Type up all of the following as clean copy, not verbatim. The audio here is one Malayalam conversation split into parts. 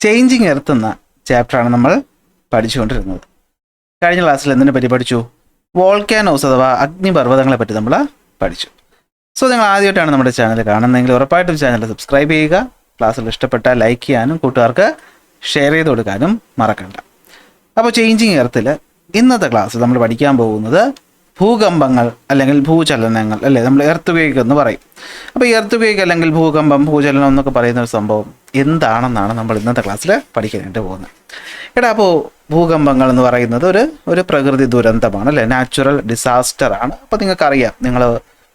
ചേഞ്ചിങ് എർത്ത് എന്ന ചാപ്റ്ററാണ് നമ്മൾ പഠിച്ചുകൊണ്ടിരുന്നത്. കഴിഞ്ഞ ക്ലാസ്സിൽ എന്തിനെ പറ്റി പഠിച്ചു? വോൾക്കാനോസ് അഥവാ അഗ്നിപർവ്വതങ്ങളെ പറ്റി നമ്മൾ പഠിച്ചു. സോ നിങ്ങൾ ആദ്യമായിട്ടാണ് നമ്മുടെ ചാനൽ കാണുന്നതെങ്കിൽ ഉറപ്പായിട്ടും ചാനൽ സബ്സ്ക്രൈബ് ചെയ്യുക. ക്ലാസ്സിൽ ഇഷ്ടപ്പെട്ടാൽ ലൈക്ക് ചെയ്യാനും കൂട്ടുകാർക്ക് ഷെയർ ചെയ്ത് കൊടുക്കാനും മറക്കണ്ട. അപ്പോൾ ചേഞ്ചിങ് എർത്തിൽ ഇന്നത്തെ ക്ലാസ് നമ്മൾ പഠിക്കാൻ പോകുന്നത് ഭൂകമ്പങ്ങൾ അല്ലെങ്കിൽ ഭൂചലനങ്ങൾ അല്ലേ, നമ്മൾ എർത്ത് ക്വേക്ക് എന്ന് പറയും. അപ്പോൾ ഈ എർത്ത് ക്വേക്ക് അല്ലെങ്കിൽ ഭൂകമ്പം, ഭൂചലനം എന്നൊക്കെ പറയുന്ന ഒരു സംഭവം എന്താണെന്നാണ് നമ്മൾ ഇന്നത്തെ ക്ലാസ്സിൽ പഠിക്കാനായിട്ട് പോകുന്നത്. അപ്പോൾ ഭൂകമ്പങ്ങൾ എന്ന് പറയുന്നത് ഒരു പ്രകൃതി ദുരന്തമാണ് അല്ലേ, നാച്ചുറൽ ഡിസാസ്റ്റർ ആണ്. അപ്പോൾ നിങ്ങൾക്കറിയാം, നിങ്ങൾ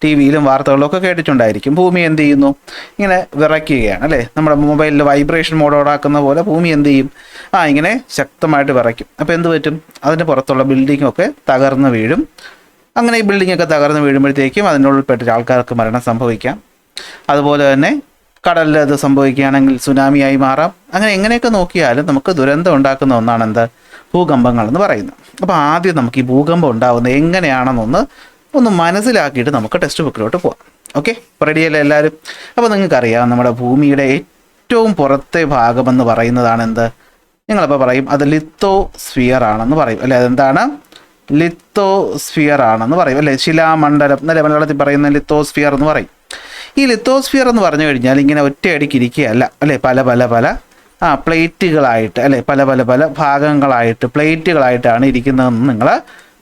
ടി വിയിലും വാർത്തകളിലൊക്കെ കേട്ടിട്ടുണ്ടായിരിക്കും, ഭൂമി എന്ത് ചെയ്യുന്നു, ഇങ്ങനെ വിറയ്ക്കുകയാണ് അല്ലേ. നമ്മുടെ മൊബൈലിൽ വൈബ്രേഷൻ മോഡ് ഓണാക്കുന്ന പോലെ ഭൂമി എന്ത് ചെയ്യും, ഇങ്ങനെ ശക്തമായിട്ട് വിറയ്ക്കും. അപ്പോൾ എന്ത് പറ്റും, അതിന് പുറത്തുള്ള ബിൽഡിങ്ങൊക്കെ തകർന്ന് വീഴും. അങ്ങനെ ഈ ബിൽഡിങ്ങൊക്കെ തകർന്ന് വീഴുമ്പോഴത്തേക്കും അതിനുള്ളിൽപ്പെട്ട ആൾക്കാർക്ക് മരണം സംഭവിക്കാം. അതുപോലെ തന്നെ കടലിൽ അത് സംഭവിക്കുകയാണെങ്കിൽ സുനാമിയായി മാറാം. അങ്ങനെ എങ്ങനെയൊക്കെ നോക്കിയാലും നമുക്ക് ദുരന്തം ഉണ്ടാക്കുന്ന ഒന്നാണ് എന്ത്, ഭൂകമ്പങ്ങൾ എന്ന് പറയുന്നത്. അപ്പോൾ ആദ്യം നമുക്ക് ഈ ഭൂകമ്പം ഉണ്ടാകുന്നത് എങ്ങനെയാണെന്നൊന്ന് മനസ്സിലാക്കിയിട്ട് നമുക്ക് ടെക്സ്റ്റ് ബുക്കിലോട്ട് പോകാം. ഓക്കെ, റെഡിയല്ലേ എല്ലാവരും? അപ്പോൾ നിങ്ങൾക്കറിയാം, നമ്മുടെ ഭൂമിയുടെ ഏറ്റവും പുറത്തെ ഭാഗമെന്ന് പറയുന്നതാണ് എന്ത്, നിങ്ങളപ്പോൾ പറയും അത് ലിത്തോസ്ഫിയർ ആണെന്ന് പറയും അല്ലേ. അതെന്താണ്? ലിത്തോസ്ഫിയർ ആണെന്ന് പറയും അല്ലേ, ശിലാമണ്ഡലം എന്നല്ലേ മലയാളത്തിൽ പറയുന്ന ലിത്തോസ്ഫിയർ എന്ന് പറയും. ഈ ലിത്തോസ്ഫിയർ എന്ന് പറഞ്ഞു കഴിഞ്ഞാൽ ഇങ്ങനെ ഒറ്റയടിക്ക് ഇരിക്കുകയല്ല അല്ലേ, പല പല പല പ്ലേറ്റുകളായിട്ട് അല്ലേ, പല പല പല ഭാഗങ്ങളായിട്ട് പ്ലേറ്റുകളായിട്ടാണ് ഇരിക്കുന്നതെന്ന് നിങ്ങൾ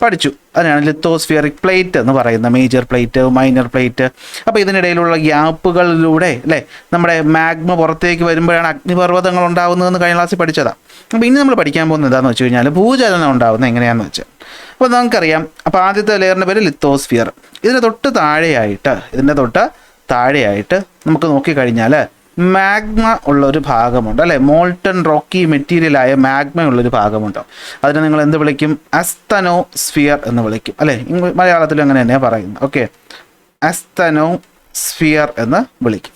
പഠിച്ചു. അതിനാണ് ലിത്തോസ്ഫിയറിക് പ്ലേറ്റ് എന്ന് പറയുന്നത്, മേജർ പ്ലേറ്റ്, മൈനർ പ്ലേറ്റ്. അപ്പോൾ ഇതിനിടയിലുള്ള ഗ്യാപ്പുകളിലൂടെ അല്ലേ നമ്മുടെ മാഗ്മ പുറത്തേക്ക് വരുമ്പോഴാണ് അഗ്നിപർവ്വതങ്ങൾ ഉണ്ടാകുന്നതെന്ന് കഴിഞ്ഞ ക്ലാസ്സിൽ പഠിച്ചതാണ്. അപ്പോൾ ഇനി നമ്മൾ പഠിക്കാൻ പോകുന്നത് എന്താണെന്ന് വെച്ച് കഴിഞ്ഞാൽ ഭൂചലനം ഉണ്ടാകുന്നത് എങ്ങനെയാണെന്ന് വെച്ചാൽ, അപ്പോൾ നമുക്കറിയാം, അപ്പോൾ ആദ്യത്തെ ലെയറിൻ്റെ പേര് ലിത്തോസ്ഫിയർ. ഇതിൻ്റെ തൊട്ട് താഴെയായിട്ട് നമുക്ക് നോക്കിക്കഴിഞ്ഞാൽ മാഗ്മ ഉള്ളൊരു ഭാഗമുണ്ട് അല്ലേ, മോൾട്ടൺ റോക്കി മെറ്റീരിയലായ മാഗ്മ ഉള്ളൊരു ഭാഗമുണ്ട്. അതിനെ നിങ്ങൾ എന്ത് വിളിക്കും? അസ്തനോസ്ഫിയർ എന്ന് വിളിക്കും അല്ലേ. മലയാളത്തിലും അങ്ങനെ തന്നെയാണ് പറയുന്നത്. ഓക്കെ, അസ്തനോസ്ഫിയർ എന്ന് വിളിക്കും.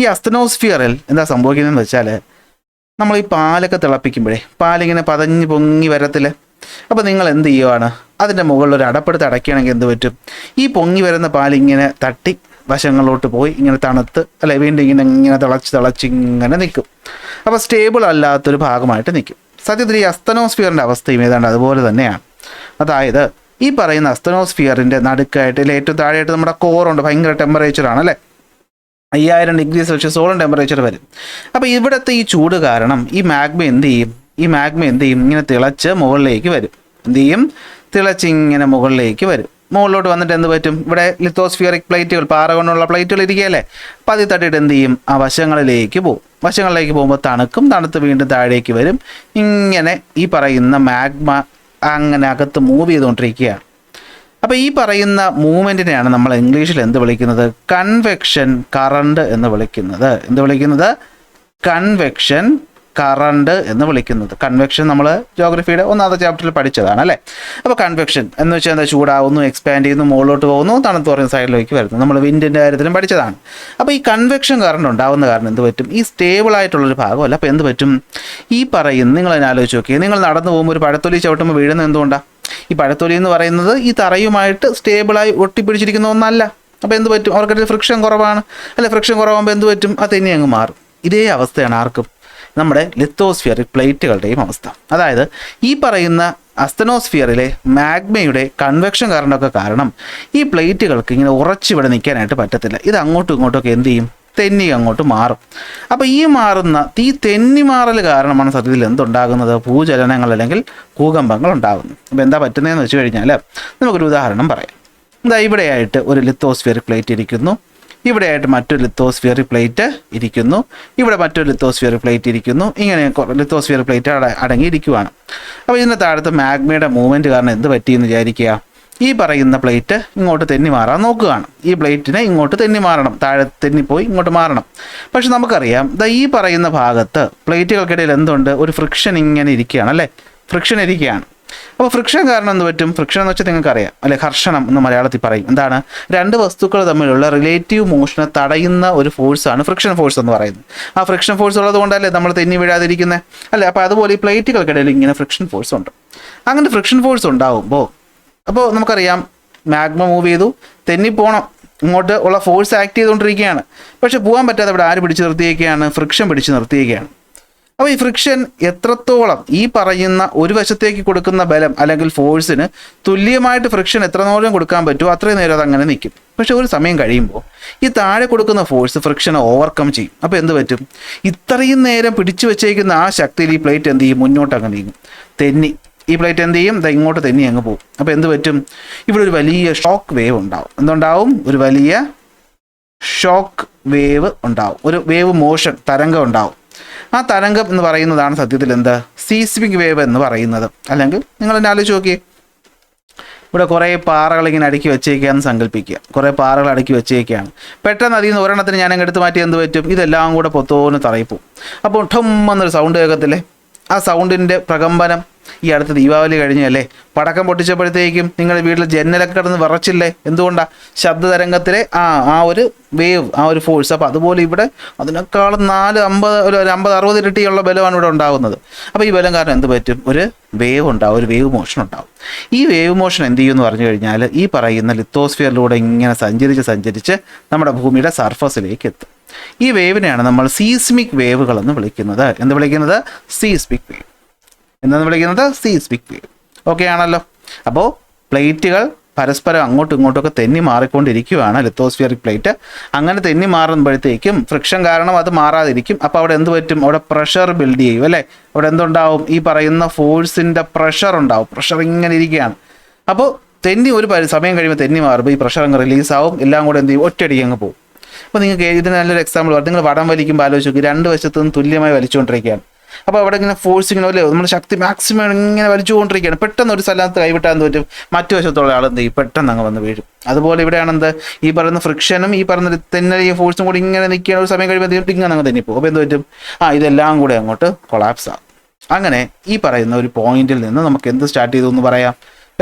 ഈ അസ്തനോസ്ഫിയറിൽ എന്താ സംഭവിക്കുന്നതെന്ന് വെച്ചാൽ, നമ്മൾ ഈ പാലൊക്കെ തിളപ്പിക്കുമ്പോഴേ പാലിങ്ങനെ പതഞ്ഞ് പൊങ്ങി വരത്തില്ലേ. അപ്പോൾ നിങ്ങൾ എന്ത് ചെയ്യുവാണ്, അതിൻ്റെ മുകളിൽ ഒരു അടപ്പെടുത്ത് അടയ്ക്കുകയാണെങ്കിൽ എന്ത് പറ്റും, ഈ പൊങ്ങി വരുന്ന പാലിങ്ങനെ തട്ടി വശങ്ങളിലോട്ട് പോയി ഇങ്ങനെ തണുത്ത് അല്ലെ വീണ്ടും ഇങ്ങനെ തിളച്ച് ഇങ്ങനെ നിൽക്കും. അപ്പോൾ സ്റ്റേബിൾ അല്ലാത്തൊരു ഭാഗമായിട്ട് നിൽക്കും. സത്യത്തിൽ ഈ അസ്തനോസ്ഫിയറിൻ്റെ അവസ്ഥയും ഏതാണ്ട് അതുപോലെ തന്നെയാണ്. അതായത് ഈ പറയുന്ന അസ്തനോസ്ഫിയറിൻ്റെ നടുക്കായിട്ട് ഏറ്റവും താഴെയായിട്ട് നമ്മുടെ കോറുണ്ട്, ഭയങ്കര ടെമ്പറേച്ചറാണ് അല്ലേ, 5000 ഡിഗ്രി സെൽഷ്യസോളം ടെമ്പറേച്ചർ വരും. അപ്പോൾ ഇവിടുത്തെ ഈ ചൂട് കാരണം ഈ മാഗ്മ എന്ത് ചെയ്യും, ഇങ്ങനെ തിളച്ച് മുകളിലേക്ക് വരും. തിളച്ചിങ്ങനെ മുകളിലേക്ക് വരും. മുകളിലോട്ട് വന്നിട്ട് എന്ത് പറ്റും, ഇവിടെ ലിത്തോസ്ഫിയറിക് പ്ലേറ്റുകൾ, പാറ കൊണ്ടുള്ള പ്ലേറ്റുകൾ ഇരിക്കുകയല്ലേ. അപ്പോൾ അതിൽ തട്ടിയിട്ട് എന്ത് ചെയ്യും, ആ വശങ്ങളിലേക്ക് പോകുമ്പോൾ തണുത്ത് വീണ്ടും താഴേക്ക് വരും. ഇങ്ങനെ ഈ പറയുന്ന മാഗ്മ അങ്ങനെ അകത്ത് മൂവ് ചെയ്തുകൊണ്ടിരിക്കുകയാണ്. അപ്പോൾ ഈ പറയുന്ന മൂവ്മെൻറ്റിനെയാണ് നമ്മൾ ഇംഗ്ലീഷിൽ എന്ത് വിളിക്കുന്നത്, കൺവെക്ഷൻ കറണ്ട് എന്ന് വിളിക്കുന്നത്. കൺവെക്ഷൻ കറണ്ട് എന്ന് വിളിക്കുന്നത്. കൺവെക്ഷൻ നമ്മൾ ജോഗ്രഫിയുടെ 1ാമത്തെ ചാപ്റ്ററിൽ പഠിച്ചതാണ് അല്ലേ. അപ്പോൾ കൺവെക്ഷൻ എന്ന് വെച്ചാൽ എന്താ, ചൂടാവുന്നു, എക്സ്പാൻഡ് ചെയ്യുന്നു, മുകളിലോട്ട് പോകുന്നു, തണുത്ത് പറയുന്ന സൈഡിലേക്ക് വരുന്നു. നമ്മൾ വിൻഡിൻ്റെ കാര്യത്തിലും പഠിച്ചതാണ്. അപ്പോൾ ഈ കൺവെക്ഷൻ കറണ്ട് ഉണ്ടാകുന്ന കാരണം എന്ത് പറ്റും, ഈ സ്റ്റേബിൾ ആയിട്ടുള്ളൊരു ഭാഗമല്ല. അപ്പോൾ എന്ത് പറ്റും, ഈ പറയുന്ന നിങ്ങൾ അതിനെ ആലോചിച്ച് നോക്കിയാൽ, നിങ്ങൾ നടന്നു പോകുമ്പോൾ ഒരു പഴത്തൊലി ചവിട്ടുമ്പോൾ വീഴുന്നത് എന്തുകൊണ്ടാണ്? ഈ പഴത്തൊലി എന്ന് പറയുന്നത് ഈ തറയുമായിട്ട് സ്റ്റേബിളായി ഒട്ടിപ്പിടിച്ചിരിക്കുന്ന ഒന്നല്ല. അപ്പോൾ എന്ത് പറ്റും, അവർക്കൊരു ഫ്രിക്ഷൻ കുറവാണ് അല്ലെ. ഫ്രിക്ഷൻ കുറവാകുമ്പോൾ എന്ത് പറ്റും, അത് തന്നെ അങ്ങ് മാറും. ഇതേ അവസ്ഥയാണ് ആർക്കും, നമ്മുടെ ലിത്തോസ്ഫിയറിക് പ്ലേറ്റുകളുടെയും അവസ്ഥ. അതായത് ഈ പറയുന്ന അസ്തനോസ്ഫിയറിലെ മാഗ്മയുടെ കൺവെക്ഷൻ കാരണമൊക്കെ കാരണം ഈ പ്ലേറ്റുകൾക്ക് ഇങ്ങനെ ഉറച്ചിവിടെ നിൽക്കാനായിട്ട് പറ്റത്തില്ല. ഇത് അങ്ങോട്ടും ഇങ്ങോട്ടൊക്കെ എന്ത് ചെയ്യും, തെന്നി അങ്ങോട്ട് മാറും. അപ്പോൾ ഈ തെന്നിമാറൽ കാരണമാണ് സത്യത്തിൽ എന്തുണ്ടാകുന്നത്, ഭൂചലനങ്ങൾ അല്ലെങ്കിൽ ഭൂകമ്പങ്ങൾ ഉണ്ടാകുന്നത്. അപ്പോൾ എന്താ പറ്റുന്നതെന്ന് വെച്ച് കഴിഞ്ഞാൽ നമുക്കൊരു ഉദാഹരണം പറയാം. ഇവിടെയായിട്ട് ഒരു ലിത്തോസ്ഫിയറിക് പ്ലേറ്റ് ഇരിക്കുന്നു, ഇവിടെയായിട്ട് മറ്റൊരു ലിത്തോസ്ഫിയറിക് പ്ലേറ്റ് ഇരിക്കുന്നു, ഇവിടെ മറ്റൊരു ലിത്തോസ്ഫിയറിക് പ്ലേറ്റ് ഇരിക്കുന്നു. ഇങ്ങനെ ലിത്തോസ്ഫിയറിക് പ്ലേറ്റ് അടങ്ങിയിരിക്കുകയാണ്. അപ്പോൾ ഇതിൻ്റെ താഴത്തെ മാഗ്മയുടെ മൂവ്മെൻറ്റ് കാരണം എന്ത് പറ്റിയെന്ന് വിചാരിക്കുക, ഈ പറയുന്ന പ്ലേറ്റ് ഇങ്ങോട്ട് തെന്നി മാറാൻ നോക്കുകയാണ്. ഈ പ്ലേറ്റിനെ ഇങ്ങോട്ട് തെന്നി മാറണം, താഴെ തെന്നിപ്പോയി ഇങ്ങോട്ട് മാറണം. പക്ഷെ നമുക്കറിയാം, ഈ പറയുന്ന ഭാഗത്ത് പ്ലേറ്റുകൾക്കിടയിൽ എന്തുണ്ട്, ഒരു ഫ്രിക്ഷൻ ഇങ്ങനെ ഇരിക്കുകയാണ് അല്ലേ, ഫ്രിക്ഷൻ ഇരിക്കുകയാണ്. അപ്പോൾ ഫ്രിക്ഷൻ കാരണം എന്ത് പറ്റും, ഫ്രിക്ഷൻ എന്ന് വെച്ചാൽ നിങ്ങൾക്കറിയാം അല്ലെ, ഘർഷണം എന്ന് മലയാളത്തിൽ പറയും. എന്താണ്, രണ്ട് വസ്തുക്കൾ തമ്മിലുള്ള റിലേറ്റീവ് മോഷനെ തടയുന്ന ഒരു ഫോഴ്സാണ് ഫ്രിക്ഷൻ ഫോഴ്സ് എന്ന് പറയുന്നത്. ആ ഫ്രിക്ഷൻ ഫോഴ്സ് ഉള്ളത് കൊണ്ടല്ലേ നമ്മൾ തെന്നി വീഴാതിരിക്കുന്നത് അല്ലേ. അപ്പോൾ അതുപോലെ ഈ പ്ലേറ്റുകൾക്കിടയിൽ ഇങ്ങനെ ഫ്രിക്ഷൻ ഫോഴ്സ് ഉണ്ട്. അങ്ങനെ ഫ്രിക്ഷൻ ഫോഴ്സ് ഉണ്ടാകുമ്പോൾ അപ്പോൾ നമുക്കറിയാം, മാഗ്മ മൂവ് ചെയ്തു, തെന്നിപ്പോണം, ഇങ്ങോട്ട് ഉള്ള ഫോഴ്സ് ആക്ട് ചെയ്തുകൊണ്ടിരിക്കുകയാണ്. പക്ഷെ പോകാൻ പറ്റാതെ ഇവിടെ ആര് പിടിച്ച് നിർത്തിയേക്കുകയാണ്, ഫ്രിക്ഷൻ പിടിച്ച് നിർത്തിയേക്കുകയാണ്. അപ്പോൾ ഈ ഫ്രിക്ഷൻ എത്രത്തോളം ഈ പറയുന്ന ഒരു വശത്തേക്ക് കൊടുക്കുന്ന ബലം അല്ലെങ്കിൽ ഫോഴ്സിന് തുല്യമായിട്ട് ഫ്രിക്ഷൻ എത്ര നേരം കൊടുക്കാൻ പറ്റുമോ അത്രയും നേരം അത് അങ്ങനെ നിൽക്കും. പക്ഷെ ഒരു സമയം കഴിയുമ്പോൾ ഈ താഴെ കൊടുക്കുന്ന ഫോഴ്സ് ഫ്രിക്ഷനെ ഓവർകം ചെയ്യും. അപ്പോൾ എന്ത് പറ്റും? ഇത്രയും നേരം പിടിച്ചു വെച്ചേക്കുന്ന ആ ശക്തിയിൽ ഈ പ്ലേറ്റ് എന്ത് ചെയ്യും? മുന്നോട്ട് അങ്ങ് നീങ്ങും, തെന്നി. ഈ പ്ലേറ്റ് എന്ത് ചെയ്യും? ഇങ്ങോട്ട് തെന്നി അങ്ങ് പോകും. അപ്പോൾ എന്ത് പറ്റും? ഇവിടെ ഒരു വലിയ ഷോക്ക് വേവ് ഉണ്ടാവും. എന്തുണ്ടാവും? ഒരു വലിയ ഷോക്ക് വേവ് ഉണ്ടാവും, ഒരു വേവ് മോഷൻ, തരംഗം ഉണ്ടാവും. ആ തരംഗം എന്ന് പറയുന്നതാണ് സത്യത്തിൽ എന്ത്? സീസ്മിക് വേവ് എന്ന് പറയുന്നത്. അല്ലെങ്കിൽ നിങ്ങൾ എന്നെ ആലോചിച്ച് നോക്കിയേ, ഇവിടെ കുറേ പാറകൾ ഇങ്ങനെ അടുക്കി വെച്ചേക്കാന്ന് സങ്കല്പിക്കുക. കുറേ പാറകൾ അടുക്കി വെച്ചേക്കാണ്. പെട്ടെന്ന് അതിൽ നിന്ന് ഒരെണ്ണത്തിന് ഞാൻ അങ്ങ് എടുത്ത് മാറ്റി എന്ത് പറ്റും? ഇതെല്ലാം കൂടെ പൊത്തോന്ന് തറയിപ്പോവും. അപ്പോൾ ഠം എന്നൊരു സൗണ്ട് കേൾക്കത്തില്ലേ? ആ സൗണ്ടിൻ്റെ പ്രകമ്പനം ഈ അടുത്ത ദീപാവലി കഴിഞ്ഞല്ലേ, പടക്കം പൊട്ടിച്ചപ്പോഴത്തേക്കും നിങ്ങളുടെ വീട്ടിൽ ജനലൊക്കെ കിടന്ന് വിറച്ചില്ലേ? എന്തുകൊണ്ടാണ്? ശബ്ദതരംഗത്തിലെ ആ ഒരു വേവ്, ആ ഒരു ഫോഴ്സ്. അപ്പോൾ അതുപോലെ ഇവിടെ അതിനേക്കാളും 50-60 ഇരട്ടിയുള്ള ബലമാണ് ഇവിടെ ഉണ്ടാകുന്നത്. അപ്പോൾ ഈ ബലം കാരണം എന്ത് പറ്റും? ഒരു വേവ് ഉണ്ടാവും, ഒരു വേവ് മോഷൻ ഉണ്ടാവും. ഈ വേവ് മോഷൻ എന്ത് ചെയ്യുമെന്ന് പറഞ്ഞു കഴിഞ്ഞാൽ ഈ പറയുന്ന ലിത്തോസ്ഫിയറിലൂടെ ഇങ്ങനെ സഞ്ചരിച്ച് നമ്മുടെ ഭൂമിയുടെ സർഫസിലേക്ക് എത്തും. ഈ വേവിനെയാണ് നമ്മൾ സീസ്മിക് വേവുകൾ എന്ന് വിളിക്കുന്നത്. എന്ത് വിളിക്കുന്നത്? Seismic wave. എന്താണ് വിളിക്കുന്നത്? Seismic wave. ഓക്കെ ആണല്ലോ. അപ്പോൾ പ്ലേറ്റുകൾ പരസ്പരം അങ്ങോട്ടും ഇങ്ങോട്ടുമൊക്കെ തെന്നി മാറിക്കൊണ്ടിരിക്കുകയാണ് ലിത്തോസ്ഫിയറിക് പ്ലേറ്റ്. അങ്ങനെ തെന്നി മാറുമ്പോഴത്തേക്കും ഫ്രിക്ഷൻ കാരണം അത് മാറാതിരിക്കും. അപ്പോൾ അവിടെ എന്ത് പറ്റും? അവിടെ പ്രഷർ ബിൽഡ് ചെയ്യും അല്ലേ? അവിടെ എന്തുണ്ടാവും? ഈ പറയുന്ന ഫോഴ്സിൻ്റെ പ്രഷർ ഉണ്ടാവും. പ്രഷർ ഇങ്ങനെ ഇരിക്കുകയാണ്. അപ്പോൾ തെന്നി ഒരു സമയം കഴിയുമ്പോൾ തെന്നി മാറുമ്പോൾ ഈ പ്രഷർ അങ്ങ് റിലീസാവും. എല്ലാം കൂടെ എന്ത് ചെയ്യും? ഒറ്റയടിക്ക് അങ്ങ് പോകും. അപ്പോൾ നിങ്ങൾക്ക് ഇതിന് നല്ലൊരു എക്സാമ്പിൾ പറയും. നിങ്ങൾ വടം വലിക്കുമ്പോൾ ആലോചിച്ച് നോക്കി, രണ്ട് വശത്തു നിന്ന് തുല്യമായി വലിച്ചുകൊണ്ടിരിക്കുകയാണ്. അപ്പോൾ അവിടെ ഇങ്ങനെ ഫോഴ്സ് ഇങ്ങനെ അല്ലേ, നമ്മുടെ ശക്തി മാക്സിമം ഇങ്ങനെ വലിച്ചുകൊണ്ടിരിക്കുകയാണ്. പെട്ടെന്ന് ഒരു സ്ഥലത്ത് കൈവിട്ടാൻ പറ്റും, മറ്റു വശത്തുള്ള ആൾ എന്ത് ചെയ്യും? പെട്ടെന്ന് അങ്ങ് വന്ന് വീഴും. അതുപോലെ ഇവിടെയാണെന്ത്? ഈ പറയുന്ന ഫ്രിക്ഷനും ഈ പറയുന്ന തെന്നലിയ ഫോഴ്സും കൂടി ഇങ്ങനെ നിൽക്കുകയാണ്. ഒരു സമയം കഴിയുമ്പോൾ ഇങ്ങനെ അങ്ങ് തെന്നിപ്പോകും. അപ്പോൾ എന്ത് പറ്റും? ഇതെല്ലാം കൂടെ അങ്ങോട്ട് കൊളാപ്സ് ആകും. അങ്ങനെ ഈ പറയുന്ന ഒരു പോയിന്റിൽ നിന്ന് നമുക്ക് എന്ത് സ്റ്റാർട്ട് ചെയ്തു എന്ന് പറയാം?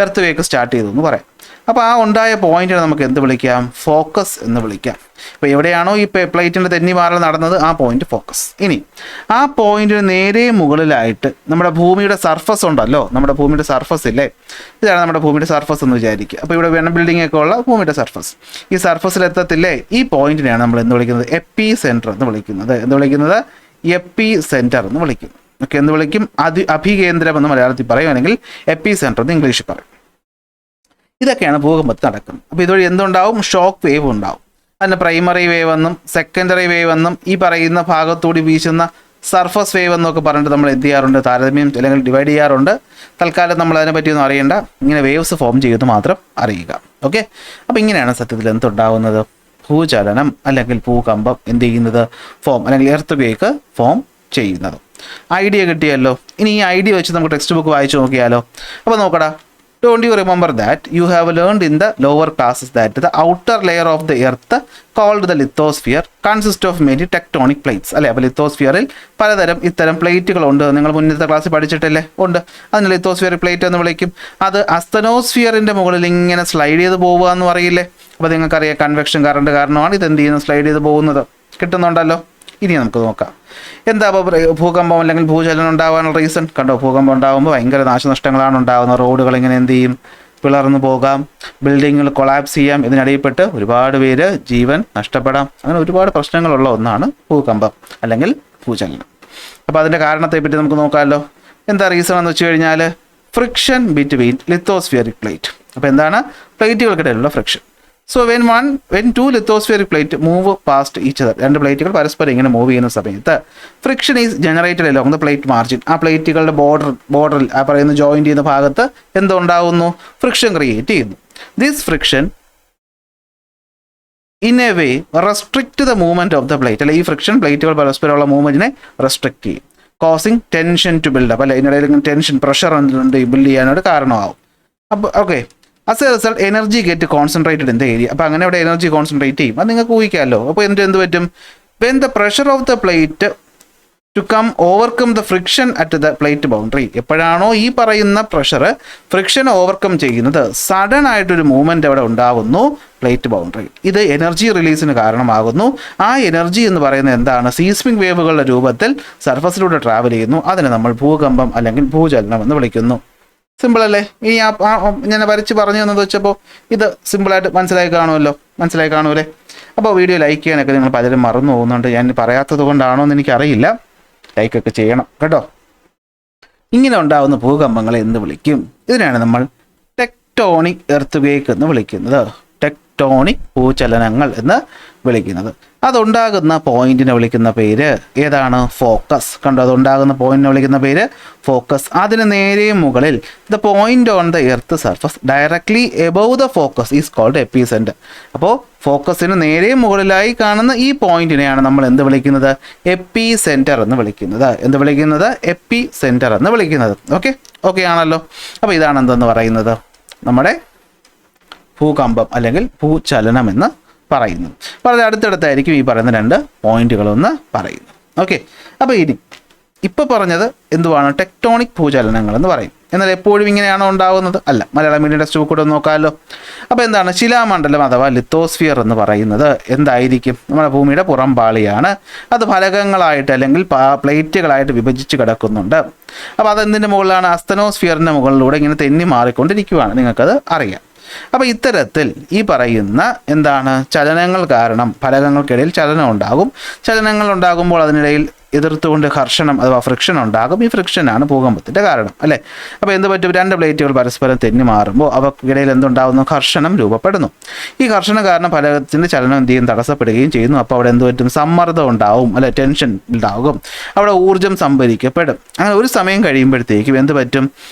എർത്ത് വേക്ക് സ്റ്റാർട്ട് ചെയ്തു എന്ന് പറയാം. അപ്പോൾ ആ ഉണ്ടായ പോയിന്റിനെ നമുക്ക് എന്ത് വിളിക്കാം? ഫോക്കസ് എന്ന് വിളിക്കാം. ഇപ്പോൾ എവിടെയാണോ ഈ പ്ലേറ്റിൻ്റെ തെന്നി മാറൽ നടന്നത് ആ പോയിന്റ് ഫോക്കസ്. ഇനി ആ പോയിന്റിന് നേരെ മുകളിലായിട്ട് നമ്മുടെ ഭൂമിയുടെ സർഫസ് ഉണ്ടല്ലോ, നമ്മുടെ ഭൂമിയുടെ സർഫസ് ഇല്ലേ, ഇതാണ് നമ്മുടെ ഭൂമിയുടെ സർഫസ് എന്ന് വിചാരിക്കുക. അപ്പോൾ ഇവിടെ വേണം ബിൽഡിംഗ് ഒക്കെ ഉള്ള ഭൂമിയുടെ സർഫസ്. ഈ സർഫസിലെത്തത്തില്ലേ, ഈ പോയിന്റിനെയാണ് നമ്മൾ എന്ത് വിളിക്കുന്നത്? എപ്പി സെൻറ്റർ എന്ന് വിളിക്കുന്നത്. എന്ത് വിളിക്കുന്നത്? എപ്പി സെൻറ്റർ എന്ന് വിളിക്കും. ഓക്കെ, എന്ത് വിളിക്കും? അഭികേന്ദ്രം എന്ന് മലയാളത്തിൽ പറയുകയാണെങ്കിൽ എപ്പി സെൻറ്റർ എന്ന് ഇംഗ്ലീഷിൽ പറയും. ഇതൊക്കെയാണ് ഭൂകമ്പത്തിൽ നടക്കുന്നത്. അപ്പോൾ ഇതുവഴി എന്തുണ്ടാവും? ഷോക്ക് വേവ് ഉണ്ടാവും. അതിന് പ്രൈമറി വേവ് എന്നും സെക്കൻഡറി വേവ് എന്നും ഈ പറയുന്ന ഭാഗത്തൂടി വീശുന്ന സർഫസ് വേവ് എന്നൊക്കെ പറഞ്ഞിട്ട് നമ്മൾ എന്ത് ചെയ്യാറുണ്ട്? താരതമ്യം അല്ലെങ്കിൽ ഡിവൈഡ് ചെയ്യാറുണ്ട്. തൽക്കാലം നമ്മൾ അതിനെ പറ്റിയൊന്നും അറിയേണ്ട, ഇങ്ങനെ വേവ്സ് ഫോം ചെയ്യുന്നത് മാത്രം അറിയുക. ഓക്കെ, അപ്പോൾ ഇങ്ങനെയാണ് സത്യത്തിൽ എന്തുണ്ടാവുന്നത്? ഭൂചലനം അല്ലെങ്കിൽ ഭൂകമ്പം എന്ത് ചെയ്യുന്നത്? അല്ലെങ്കിൽ എർത്ത് ക്വേക്ക് ഫോം ചെയ്യുന്നത്. ഐഡിയ കിട്ടിയല്ലോ. ഇനി ഈ ഐഡിയ വെച്ച് നമുക്ക് ടെക്സ്റ്റ് ബുക്ക് വായിച്ചു നോക്കിയാലോ? അപ്പോൾ നോക്കടാ. Don't you remember that you have learned in the lower classes that the outer layer of the earth called the lithosphere consists of many tectonic plates? അല്ലേ? അപ്പോൾ ലിത്തോസ്ഫിയറിൽ പലതരം ഇത്തരം പ്ലേറ്റുകളുണ്ട്. നിങ്ങൾ മുന്നത്തെ ക്ലാസ്സിൽ പഠിച്ചിട്ടല്ലേ? ഉണ്ട്. അതിന് ലിത്തോസ്ഫിയറിക് പ്ലേറ്റ് എന്ന് വിളിക്കും. അത് അസ്തനോസ്ഫിയറിൻ്റെ മുകളിൽ ഇങ്ങനെ സ്ലൈഡ് ചെയ്ത് പോവുക എന്ന് പറയില്ലേ? അപ്പോൾ നിങ്ങൾക്കറിയാം കൺവെക്ഷൻ കറണ്ട് കാരണമാണ് ഇത് എന്ത് ചെയ്യുന്നത്? സ്ലൈഡ് ചെയ്ത് പോകുന്നത്. കിട്ടുന്നുണ്ടല്ലോ. ഇനി നമുക്ക് നോക്കാം എന്താ ഭൂകമ്പം അല്ലെങ്കിൽ ഭൂചലനം ഉണ്ടാകാനുള്ള റീസൺ. കണ്ടോ, ഭൂകമ്പം ഉണ്ടാകുമ്പോൾ ഭയങ്കര നാശനഷ്ടങ്ങളാണ് ഉണ്ടാകുന്നത്. റോഡുകൾ ഇങ്ങനെ എന്ത് ചെയ്യും? പിളർന്നു പോകാം, ബിൽഡിങ്ങുകൾ കൊളാപ്സ് ചെയ്യാം, ഇതിനിടയിൽപ്പെട്ട് ഒരുപാട് പേര് ജീവൻ നഷ്ടപ്പെടാം. അങ്ങനെ ഒരുപാട് പ്രശ്നങ്ങളുള്ള ഒന്നാണ് ഭൂകമ്പം അല്ലെങ്കിൽ ഭൂചലനം. അപ്പോൾ അതിൻ്റെ കാരണത്തെപ്പറ്റി നമുക്ക് നോക്കാമല്ലോ. എന്താ റീസൺ എന്ന് വെച്ച് കഴിഞ്ഞാൽ ഫ്രിക്ഷൻ ബിറ്റ്വീൻ ലിത്തോസ്ഫിയറിക് പ്ലേറ്റ്. അപ്പോൾ എന്താണ്? പ്ലേറ്റുകൾക്കിടയിലുള്ള friction. So when two lithospheric plate move past each other, രണ്ട് പ്ലേറ്റുകൾ പരസ്പരം ഇങ്ങനെ മൂവ് ചെയ്യുന്ന സമയത്ത് friction is generated along the plate margin. ആ പ്ലേറ്റുകളുടെ ബോർഡറിൽ ആ പറയുന്ന ജോയിന്റ് ചെയ്യുന്ന ഭാഗത്ത് എന്തുണ്ടാകുന്നു? ഫ്രിക്ഷൻ ക്രിയേറ്റ് ചെയ്യുന്നു. This friction in a way restrict the movement of the plate. അല്ലെ, ഈ ഫ്രിക്ഷൻ പ്ലേറ്റുകൾ പരസ്പരമുള്ള മൂവ്മെന്റിനെ റെസ്ട്രിക്റ്റ് ചെയ്യും. Causing tension to build up. അല്ലെ, ഇതിനിടയിൽ ടെൻഷൻ, പ്രഷർ ബിൽഡ് ചെയ്യാനായിട്ട് കാരണമാവും. അപ്പോൾ okay, as a result energy get concentrated in the area. അപ്പോൾ അങ്ങനെ അവിടെ എനർജി കോൺസെൻട്രേറ്റ് ചെയ്യും. അത് നിങ്ങൾക്ക് ഊഹിക്കാമല്ലോ. അപ്പോൾ എന്നിട്ട് എന്ത് പറ്റും? When the pressure of the plate to overcome the friction at the plate boundary. എപ്പോഴാണോ ഈ പറയുന്ന പ്രഷർ ഫ്രിക്ഷൻ ഓവർകം ചെയ്യുന്നത്, സഡൻ ആയിട്ടൊരു മൂവ്മെൻറ്റ് അവിടെ ഉണ്ടാകുന്നു പ്ലേറ്റ് ബൗണ്ടറി. ഇത് എനർജി റിലീസിന് കാരണമാകുന്നു. ആ എനർജി എന്ന് പറയുന്നത് എന്താണ്? സീസ്മിക് വേവുകളുടെ രൂപത്തിൽ സർഫസിലൂടെ ട്രാവൽ ചെയ്യുന്നു. അതിനെ നമ്മൾ ഭൂകമ്പം അല്ലെങ്കിൽ ഭൂചലനം എന്ന് വിളിക്കുന്നു. സിമ്പിൾ അല്ലേ? ഇനി ഞാൻ വരച്ച് പറഞ്ഞു തന്നത് വെച്ചപ്പോൾ ഇത് സിമ്പിളായിട്ട് മനസ്സിലായി കാണുമല്ലേ? അപ്പോൾ വീഡിയോ ലൈക്ക് ചെയ്യാനൊക്കെ നിങ്ങൾ പലരും മറന്നു പോകുന്നുണ്ട്. ഞാൻ പറയാത്തത് കൊണ്ടാണോ എന്ന് എനിക്കറിയില്ല. ലൈക്കൊക്കെ ചെയ്യണം കേട്ടോ. ഇങ്ങനെ ഉണ്ടാകുന്ന ഭൂകമ്പങ്ങളെ എന്ത് വിളിക്കും? ഇതിനാണ് നമ്മൾ ടെക്ടോണിക് എർത്ത് എന്ന് വിളിക്കുന്നത്. ടെക്ടോണിക് ഭൂചലനങ്ങൾ എന്ന് വിളിക്കുന്നത്. അതുണ്ടാകുന്ന പോയിന്റിനെ വിളിക്കുന്ന പേര് ഏതാണ്? ഫോക്കസ്. കണ്ടോ, അതുണ്ടാകുന്ന പോയിന്റിനെ വിളിക്കുന്ന പേര് ഫോക്കസ്. അതിന് നേരെ മുകളിൽ the point on the earth surface directly above the focus is called epicentre. അപ്പോൾ ഫോക്കസിന് നേരെ മുകളിലായി കാണുന്ന ഈ പോയിന്റിനെയാണ് നമ്മൾ എന്ത് വിളിക്കുന്നത്? എപ്പി സെന്റർ എന്ന് വിളിക്കുന്നത്. എന്ത് വിളിക്കുന്നത്? എപ്പി സെന്റർ എന്ന് വിളിക്കുന്നത്. ഓക്കെ ആണല്ലോ. അപ്പോൾ ഇതാണ് എന്തെന്ന് പറയുന്നത്? നമ്മുടെ ഭൂകമ്പം അല്ലെങ്കിൽ ഭൂചലനം എന്ന് പറയുന്നത്. വളരെ അടുത്തടുത്തായിരിക്കും ഈ പറയുന്ന രണ്ട് പോയിന്റുകളൊന്ന് പറയുന്നത്. അപ്പോൾ ഇനി ഇപ്പോൾ പറഞ്ഞത് എന്തുവാണ്? ടെക്ടോണിക് ഭൂചലനങ്ങൾ എന്ന് പറയും. എന്നാൽ എപ്പോഴും ഇങ്ങനെയാണോ ഉണ്ടാകുന്നത്? അല്ല. മലയാളം മീഡിയം ടെക്സ്റ്റ് കൂടെ ഒന്ന് നോക്കാമല്ലോ. അപ്പോൾ എന്താണ് ശിലാമണ്ഡലം അഥവാ ലിത്തോസ്ഫിയർ എന്ന് പറയുന്നത്? എന്തായിരിക്കും? നമ്മുടെ ഭൂമിയുടെ പുറംപാളിയാണ്. അത് ഫലകങ്ങളായിട്ട് അല്ലെങ്കിൽ പ്ലേറ്റുകളായിട്ട് വിഭജിച്ച് കിടക്കുന്നുണ്ട്. അപ്പോൾ അതെന്തിൻ്റെ മുകളിലാണ്? അസ്തനോസ്ഫിയറിൻ്റെ മുകളിലൂടെ ഇങ്ങനെ തെന്നി മാറിക്കൊണ്ടിരിക്കുകയാണ്. നിങ്ങൾക്കത് അറിയാം. അപ്പോൾ ഇത്തരത്തിൽ ഈ പറയുന്ന എന്താണ് ചലനങ്ങൾ കാരണം ഫലകങ്ങൾക്കിടയിൽ ചലനം ഉണ്ടാകും. ചലനങ്ങൾ ഉണ്ടാകുമ്പോൾ അതിനിടയിൽ എതിർത്തുകൊണ്ട് ഘർഷണം അഥവാ ഫ്രിക്ഷൻ ഉണ്ടാകും. ഈ ഫ്രിക്ഷനാണ് ഭൂകമ്പത്തിൻ്റെ കാരണം, അല്ലേ? അപ്പോൾ എന്ത് പറ്റും? രണ്ട് പ്ലേറ്റുകൾ പരസ്പരം തെന്നി മാറുമ്പോൾ അവയ്ക്കിടയിൽ എന്തുണ്ടാകുന്നു? ഘർഷണം രൂപപ്പെടുന്നു. ഈ ഘർഷണം കാരണം ഫലകത്തിൻ്റെ ചലനം എന്ത് ചെയ്യും? തടസ്സപ്പെടുകയും ചെയ്യുന്നു. അപ്പോൾ അവിടെ എന്ത് പറ്റും? സമ്മർദ്ദം ഉണ്ടാവും, അല്ലെ? ടെൻഷൻ ഉണ്ടാകും. അവിടെ ഊർജ്ജം സംഭരിക്കപ്പെടും. അങ്ങനെ ഒരു സമയം കഴിയുമ്പോഴത്തേക്കും എന്ത് പറ്റും?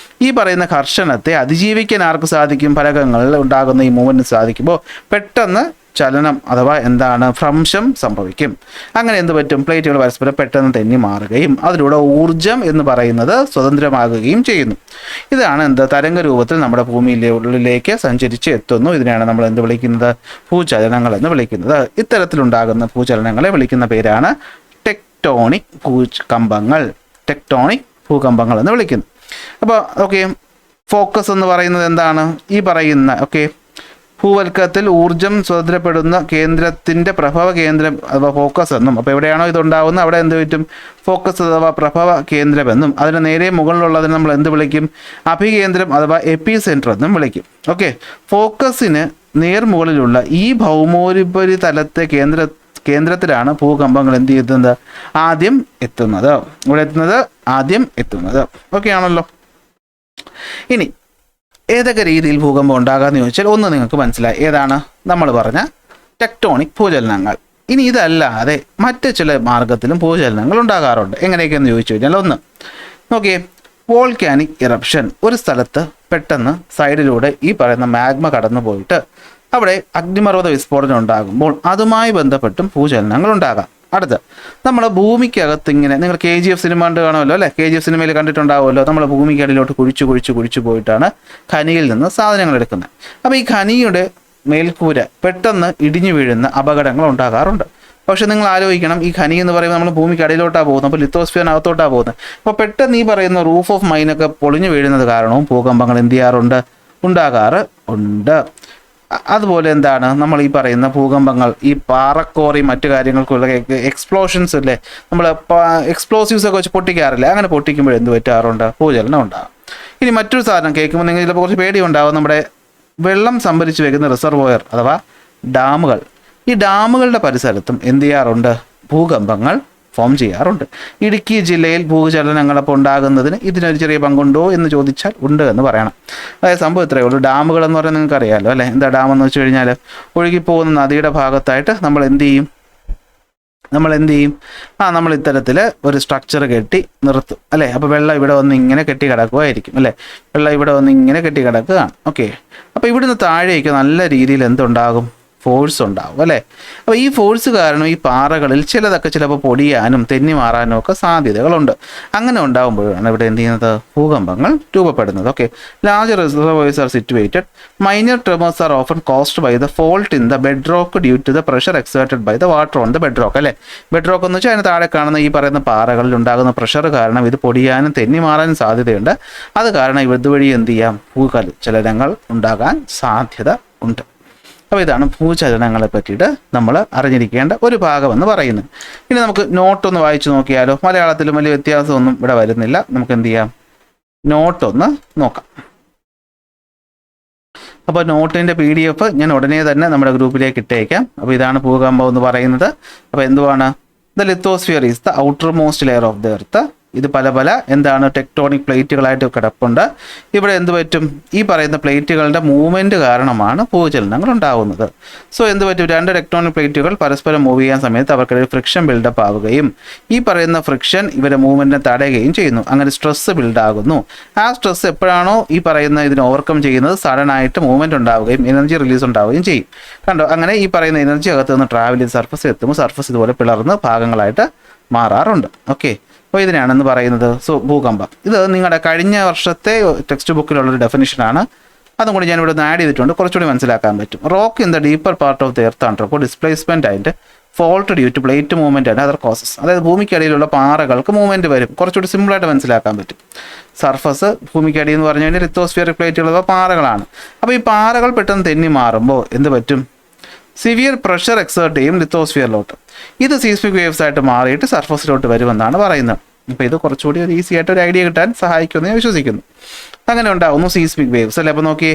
ഈ പറയുന്ന ഘർഷണത്തെ അതിജീവിക്കാൻ ആർക്ക് സാധിക്കും? ഫലകങ്ങളിൽ ഉണ്ടാകുന്ന ഈ മൂവ്മെൻറ്റ് സാധിക്കുമ്പോൾ പെട്ടെന്ന് ചലനം അഥവാ എന്താണ്? ഭ്രംശം സംഭവിക്കും. അങ്ങനെ എന്ത് പറ്റും? പ്ലേറ്റുകൾ പരസ്പരം പെട്ടെന്ന് തെന്നി മാറുകയും അതിലൂടെ ഊർജം എന്ന് പറയുന്നത് സ്വതന്ത്രമാകുകയും ചെയ്യുന്നു. ഇതാണ് തരംഗ രൂപത്തിൽ നമ്മുടെ ഭൂമിയിലെ ഉള്ളിലേക്ക് സഞ്ചരിച്ച് എത്തുന്നു. ഇതിനെയാണ് നമ്മൾ എന്ത് വിളിക്കുന്നത്? ഭൂചലനങ്ങൾ എന്ന് വിളിക്കുന്നത്. ഇത്തരത്തിലുണ്ടാകുന്ന ഭൂചലനങ്ങളെ വിളിക്കുന്ന പേരാണ് ടെക്ടോണിക് ഭൂകമ്പങ്ങൾ. ടെക്ടോണിക് ഭൂകമ്പങ്ങൾ എന്ന് വിളിക്കുന്നു. അപ്പോൾ ഫോക്കസ് എന്ന് പറയുന്നത് എന്താണ്? ഈ പറയുന്ന ഭൂവൽക്കത്തിൽ ഊർജം സ്വതന്ത്രപ്പെടുന്ന കേന്ദ്രത്തിൻ്റെ പ്രഭവ കേന്ദ്രം അഥവാ ഫോക്കസ് എന്നും, അപ്പോൾ എവിടെയാണോ ഇതുണ്ടാവുന്നത് അവിടെ എന്ത് പറ്റും? ഫോക്കസ് അഥവാ പ്രഭവ കേന്ദ്രമെന്നും, അതിന് നേരെ മുകളിലുള്ളതിന് നമ്മൾ എന്ത് വിളിക്കും? അഭികേന്ദ്രം അഥവാ എപ്പി സെൻറ്റർ എന്നും വിളിക്കും. ഫോക്കസിന് നേർമുകളിലുള്ള ഈ ഭൗമോപരിതലത്തെ കേന്ദ്രത്തിലാണ് ഭൂകമ്പങ്ങൾ എന്ത് ചെയ്യുന്നത്? ആദ്യം എത്തുന്നത്. ആദ്യം എത്തുന്നത്. ആണല്ലോ. ഇനി ഏതൊക്കെ രീതിയിൽ ഭൂകമ്പം ഉണ്ടാകാമെന്ന് ചോദിച്ചാൽ ഒന്ന് നിങ്ങൾക്ക് മനസ്സിലായി. ഏതാണ്? നമ്മൾ പറഞ്ഞ ടെക്ടോണിക് ഭൂചലനങ്ങൾ. ഇനി ഇതല്ലാതെ മറ്റ് ചില മാർഗത്തിലും ഭൂചലനങ്ങൾ ഉണ്ടാകാറുണ്ട്. എങ്ങനെയൊക്കെയെന്ന് ചോദിച്ചു കഴിഞ്ഞാൽ, ഒന്ന് വോൾക്കാനിക് ഇറപ്ഷൻ. ഒരു സ്ഥലത്ത് പെട്ടെന്ന് സൈഡിലൂടെ ഈ പറയുന്ന മാഗ്മ കടന്നു പോയിട്ട് അവിടെ അഗ്നിപർവ്വത വിസ്ഫോടനം ഉണ്ടാകുമ്പോൾ അതുമായി ബന്ധപ്പെട്ടും ഭൂചലനങ്ങൾ ഉണ്ടാകാം. അടുത്ത് നമ്മൾ ഭൂമിക്കകത്ത് ഇങ്ങനെ, നിങ്ങൾ KGF സിനിമ കണ്ട് കാണുമല്ലോ, അല്ലേ? KGF സിനിമയിൽ കണ്ടിട്ടുണ്ടാവുമല്ലോ. നമ്മൾ ഭൂമിക്കടിയിലോട്ട് കുഴിച്ചു പോയിട്ടാണ് ഖനിയിൽ നിന്ന് സാധനങ്ങൾ എടുക്കുന്നത്. അപ്പോൾ ഈ ഖനിയുടെ മേൽക്കൂര പെട്ടെന്ന് ഇടിഞ്ഞു വീഴുന്ന അപകടങ്ങൾ ഉണ്ടാകാറുണ്ട്. പക്ഷെ നിങ്ങൾ ആലോചിക്കണം, ഈ ഖനി എന്ന് പറയുമ്പോൾ നമ്മൾ ഭൂമിക്കടിയിലോട്ടാണ് പോകുന്നത്, അപ്പോൾ ലിത്തോസ്ഫിയറിനകത്തോട്ടാണ് പോകുന്നത്. അപ്പോൾ പെട്ടെന്ന് ഈ പറയുന്ന റൂഫ് ഓഫ് മൈനൊക്കെ പൊളിഞ്ഞു വീഴുന്നത് കാരണവും ഭൂകമ്പങ്ങൾ എന്ത് ചെയ്യാറുണ്ട്? ഉണ്ടാകാറ് ഉണ്ട്. അതുപോലെ എന്താണ് നമ്മൾ ഈ പറയുന്ന ഭൂകമ്പങ്ങൾ, ഈ പാറക്കോറി മറ്റു കാര്യങ്ങൾക്കുള്ള എക്സ്പ്ലോഷൻസ് അല്ലേ, നമ്മൾ എക്സ്പ്ലോസീവ്സ് ഒക്കെ വെച്ച് പൊട്ടിക്കാറില്ല, അങ്ങനെ പൊട്ടിക്കുമ്പോൾ എന്ത് പറ്റാറുണ്ട്? ഭൂചലനം ഉണ്ടാകും. ഇനി മറ്റൊരു സാധനം കേൾക്കുമ്പോൾ നിങ്ങൾ ചിലപ്പോൾ കുറച്ച് പേടി ഉണ്ടാകും. നമ്മുടെ വെള്ളം സംഭരിച്ച് വെക്കുന്ന റിസർവോയർ അഥവാ ഡാമുകൾ. ഈ ഡാമുകളുടെ പരിസരത്തും എന്ത് ചെയ്യാറുണ്ട്? ഭൂകമ്പങ്ങൾ ഫോം ചെയ്യാറുണ്ട്. ഇടുക്കി ജില്ലയിൽ ഭൂചലനങ്ങളപ്പോൾ ഉണ്ടാകുന്നതിന് ഇതിനൊരു ചെറിയ പങ്കുണ്ടോ എന്ന് ചോദിച്ചാൽ ഉണ്ട് എന്ന് പറയണം. അതായത് സംഭവം ഇത്രയേ ഉള്ളൂ. ഡാമുകൾ എന്ന് പറയുന്നത് നിങ്ങൾക്ക് അറിയാമല്ലോ, അല്ലേ? എന്താ ഡാമെന്ന് വെച്ച് കഴിഞ്ഞാൽ ഒഴുകിപ്പോകുന്ന നദിയുടെ ഭാഗത്തായിട്ട് നമ്മൾ എന്ത് ചെയ്യും? നമ്മൾ ഇത്തരത്തിൽ ഒരു സ്ട്രക്ചർ കെട്ടി നിർത്തും, അല്ലേ? അപ്പോൾ വെള്ളം ഇവിടെ വന്ന് ഇങ്ങനെ കെട്ടി കിടക്കുകയായിരിക്കും, അല്ലേ? വെള്ളം ഇവിടെ വന്ന് ഇങ്ങനെ കെട്ടി കിടക്കുകയാണ്. അപ്പോൾ ഇവിടുന്ന് താഴേക്ക് നല്ല രീതിയിൽ എന്തുണ്ടാകും? ഫോഴ്സ് ഉണ്ടാവും, അല്ലേ? അപ്പോൾ ഈ ഫോഴ്സ് കാരണം ഈ പാറകളിൽ ചിലതൊക്കെ ചിലപ്പോൾ പൊടിയാനും തെന്നി മാറാനും ഒക്കെ സാധ്യതകളുണ്ട്. അങ്ങനെ ഉണ്ടാകുമ്പോഴാണ് ഇവിടെ എന്ത് ചെയ്യുന്നത്? ഭൂകമ്പങ്ങൾ രൂപപ്പെടുന്നത്. Large reservoirs are situated. Minor tremors are often caused by the fault in the bed rock due to the pressure exerted by the water on the bed rock, അല്ലേ? ബെഡ് റോക്ക് എന്ന് വെച്ചാൽ അതിന് താഴെ കാണുന്ന ഈ പറയുന്ന പാറകളിൽ ഉണ്ടാകുന്ന പ്രഷർ കാരണം ഇത് പൊടിയാനും തെന്നി മാറാനും സാധ്യതയുണ്ട്. അത് കാരണം ഇതുവഴി എന്ത് ചെയ്യാം? ഭൂചലനങ്ങൾ ഉണ്ടാകാൻ സാധ്യത ഉണ്ട്. അപ്പോൾ ഇതാണ് ഭൂചലനങ്ങളെ പറ്റിയിട്ട് നമ്മൾ അറിഞ്ഞിരിക്കേണ്ട ഒരു ഭാഗമെന്ന് പറയുന്നത്. ഇനി നമുക്ക് നോട്ടൊന്ന് വായിച്ചു നോക്കിയാലോ? മലയാളത്തിലും വലിയ വ്യത്യാസമൊന്നും ഇവിടെ വരുന്നില്ല. നമുക്ക് എന്ത് ചെയ്യാം? നോട്ടൊന്ന് നോക്കാം. അപ്പോൾ നോട്ടിൻ്റെ PDF ഞാൻ ഉടനെ തന്നെ നമ്മുടെ ഗ്രൂപ്പിലേക്ക് ഇട്ടേക്കാം. അപ്പോൾ ഇതാണ് ഭൂകമ്പം എന്ന് പറയുന്നത്. അപ്പോൾ എന്തുവാണ്? The lithosphere is the outer most layer of the earth. ഇത് പല പല എന്താണ് ടെക്ടോണിക് പ്ലേറ്റുകളായിട്ട് കിടപ്പുണ്ട്. ഇവിടെ എന്ത് പറ്റും, ഈ പറയുന്ന പ്ലേറ്റുകളുടെ മൂവ്മെൻറ്റ് കാരണമാണ് ഭൂചലനങ്ങൾ ഉണ്ടാകുന്നത്. സോ എന്ത് പറ്റും, രണ്ട് ടെക്ടോണിക് പ്ലേറ്റുകൾ പരസ്പരം മൂവ് ചെയ്യാൻ സമയത്ത് അവർക്കിടയിൽ ഫ്രിക്ഷൻ ബിൽഡപ്പ് ആവുകയും ഈ പറയുന്ന ഫ്രിക്ഷൻ ഇവരെ മൂവ്മെൻറ്റിനെ തടയുകയും ചെയ്യുന്നു. അങ്ങനെ സ്ട്രെസ്സ് ബിൽഡാകുന്നു. ആ സ്ട്രെസ് എപ്പോഴാണോ ഈ പറയുന്ന ഇതിനെ ഓവർകം ചെയ്യുന്നത്, സഡൻ ആയിട്ട് മൂവ്മെൻറ്റ് ഉണ്ടാവുകയും എനർജി റിലീസ് ഉണ്ടാവുകയും ചെയ്യും. കണ്ടോ, അങ്ങനെ ഈ പറയുന്ന എനർജി അകത്ത് നിന്ന് ട്രാവൽ ചെയ്ത് സർഫസ് എത്തുമ്പോൾ സർഫസ് ഇതുപോലെ പിളർന്ന് ഭാഗങ്ങളായിട്ട് മാറാറുണ്ട്. ഓക്കെ, അപ്പോൾ ഇതിനാണെന്ന് പറയുന്നത്. സോ ഭൂകമ്പം ഇത് നിങ്ങളുടെ കഴിഞ്ഞ വർഷത്തെ ടെക്സ്റ്റ് ബുക്കിലുള്ളൊരു ഡെഫിനിഷനാണ്. അതും കൂടി ഞാനിവിടെ നിന്ന് ആഡ് ചെയ്തിട്ടുണ്ട്, കുറച്ചുകൂടി മനസ്സിലാക്കാൻ പറ്റും. Rock in the deeper part of the earth undergo displacement and fault due to plate movement and other causes. അതായത് ഭൂമിക്കടിയിലുള്ള പാറകൾക്ക് മൂവ്മെൻറ്റ് വരും. കുറച്ചുകൂടി സിമ്പിളായിട്ട് മനസ്സിലാക്കാൻ പറ്റും. സർഫസ് ഭൂമിക്കടി എന്ന് പറഞ്ഞു കഴിഞ്ഞാൽ ലിത്തോസ്ഫിയറിക് പ്ലേറ്റുള്ള പാറകളാണ്. അപ്പോൾ ഈ പാറകൾ പെട്ടെന്ന് തെന്നി മാറുമ്പോൾ എന്ത് പറ്റും, സിവിയർ പ്രഷർ എക്സേർട്ട് ചെയ്യും ലിത്തോസ്ഫിയറിലോട്ട്. ഇത് സീസ്മിക് വേവ്സ് ആയിട്ട് മാറിയിട്ട് സർഫസിലോട്ട് വരുമെന്നാണ് പറയുന്നത്. അപ്പോൾ ഇത് കുറച്ചുകൂടി ഒരു ഈസി ആയിട്ട് ഒരു ഐഡിയ കിട്ടാൻ സഹായിക്കുമെന്ന് ഞാൻ വിശ്വസിക്കുന്നു. അങ്ങനെ ഉണ്ടാകുന്നു സീസ്മിക് വേവ്സ് അല്ലേ. അപ്പോൾ നോക്കിയേ,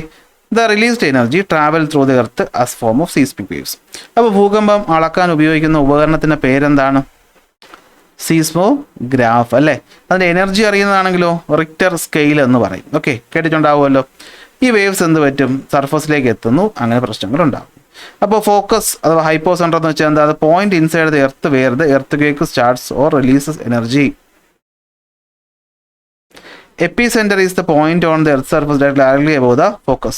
the released energy travel through the earth as form of seismic waves. അപ്പോൾ ഭൂകമ്പം അളക്കാൻ ഉപയോഗിക്കുന്ന ഉപകരണത്തിൻ്റെ പേരെന്താണ്? സീസ്മോഗ്രാഫ് അല്ലേ. അതിൻ്റെ എനർജി അറിയുന്നതാണെങ്കിലോ റിക്ടർ സ്കെയിൽ എന്ന് പറയും. ഓക്കെ, കേട്ടിട്ടുണ്ടാവുമല്ലോ. ഈ വേവ്സ് എന്ത് പറ്റും, സർഫസിലേക്ക് എത്തുന്നു, അങ്ങനെ പ്രശ്നങ്ങളുണ്ടാകും. അപ്പോൾ ഫോക്കസ് അഥവാ ഹൈപ്പോ സെൻറ്റർ എന്ന് വെച്ചാൽ എന്താ, അത് point inside the earth where the earthquake starts or releases energy. Epicenter is the point on the earth's surface directly above the focus.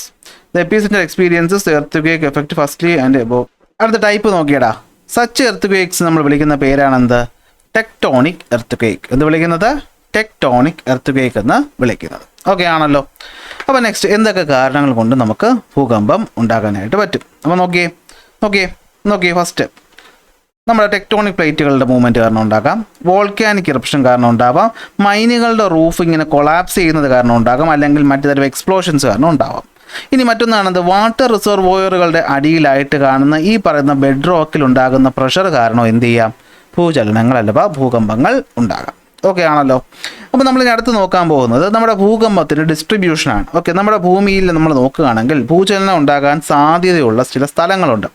The epicenter experiences the earthquake effect firstly and above. അടുത്ത ടൈപ്പ് നോക്കിയടാ, സച്ച് എർത്ത് നമ്മൾ വിളിക്കുന്ന പേരാണെന്ത്, ടെക്ടോണിക് എർത്ത് ക്വേക്ക്. എന്ത് വിളിക്കുന്നത്, ടെക്ടോണിക് എർത്ത് ക്വേക്ക് എന്ന് വിളിക്കുന്നത്. ഓക്കെ ആണല്ലോ. അപ്പോൾ നെക്സ്റ്റ് എന്തൊക്കെ കാരണങ്ങൾ കൊണ്ട് നമുക്ക് ഭൂകമ്പം ഉണ്ടാകാനായിട്ട് പറ്റും. അപ്പോൾ നോക്കിയേ ഫസ്റ്റ് നമ്മുടെ ടെക്ടോണിക് പ്ലേറ്റുകളുടെ മൂവ്മെൻറ്റ് കാരണം ഉണ്ടാകാം, വോൾക്കാനിക് ഇറപ്ഷൻ കാരണം ഉണ്ടാവാം, മൈനുകളുടെ റൂഫ് ഇങ്ങനെ കൊളാപ്സ് ചെയ്യുന്നത് കാരണം ഉണ്ടാകാം, അല്ലെങ്കിൽ മറ്റു തരം എക്സ്പ്ലോഷൻസ് കാരണം ഉണ്ടാവാം. ഇനി മറ്റൊന്നാണെന്ത്, വാട്ടർ റിസർവോയറുകളുടെ അടിയിലായിട്ട് കാണുന്ന ഈ പറയുന്ന ബെഡ് റോക്കിൽ ഉണ്ടാകുന്ന പ്രഷർ കാരണം എന്ത് ചെയ്യാം, ഭൂചലനങ്ങൾ അഥവാ ഭൂകമ്പങ്ങൾ ഉണ്ടാകാം. ഓക്കെ ആണല്ലോ. അപ്പോൾ നമ്മളിനി അടുത്ത് നോക്കാൻ പോകുന്നത് നമ്മുടെ ഭൂകമ്പത്തിൻ്റെ ഡിസ്ട്രിബ്യൂഷനാണ്. ഓക്കെ, നമ്മുടെ ഭൂമിയിൽ നമ്മൾ നോക്കുകയാണെങ്കിൽ ഭൂചലനം ഉണ്ടാകാൻ സാധ്യതയുള്ള ചില സ്ഥലങ്ങളുണ്ട്.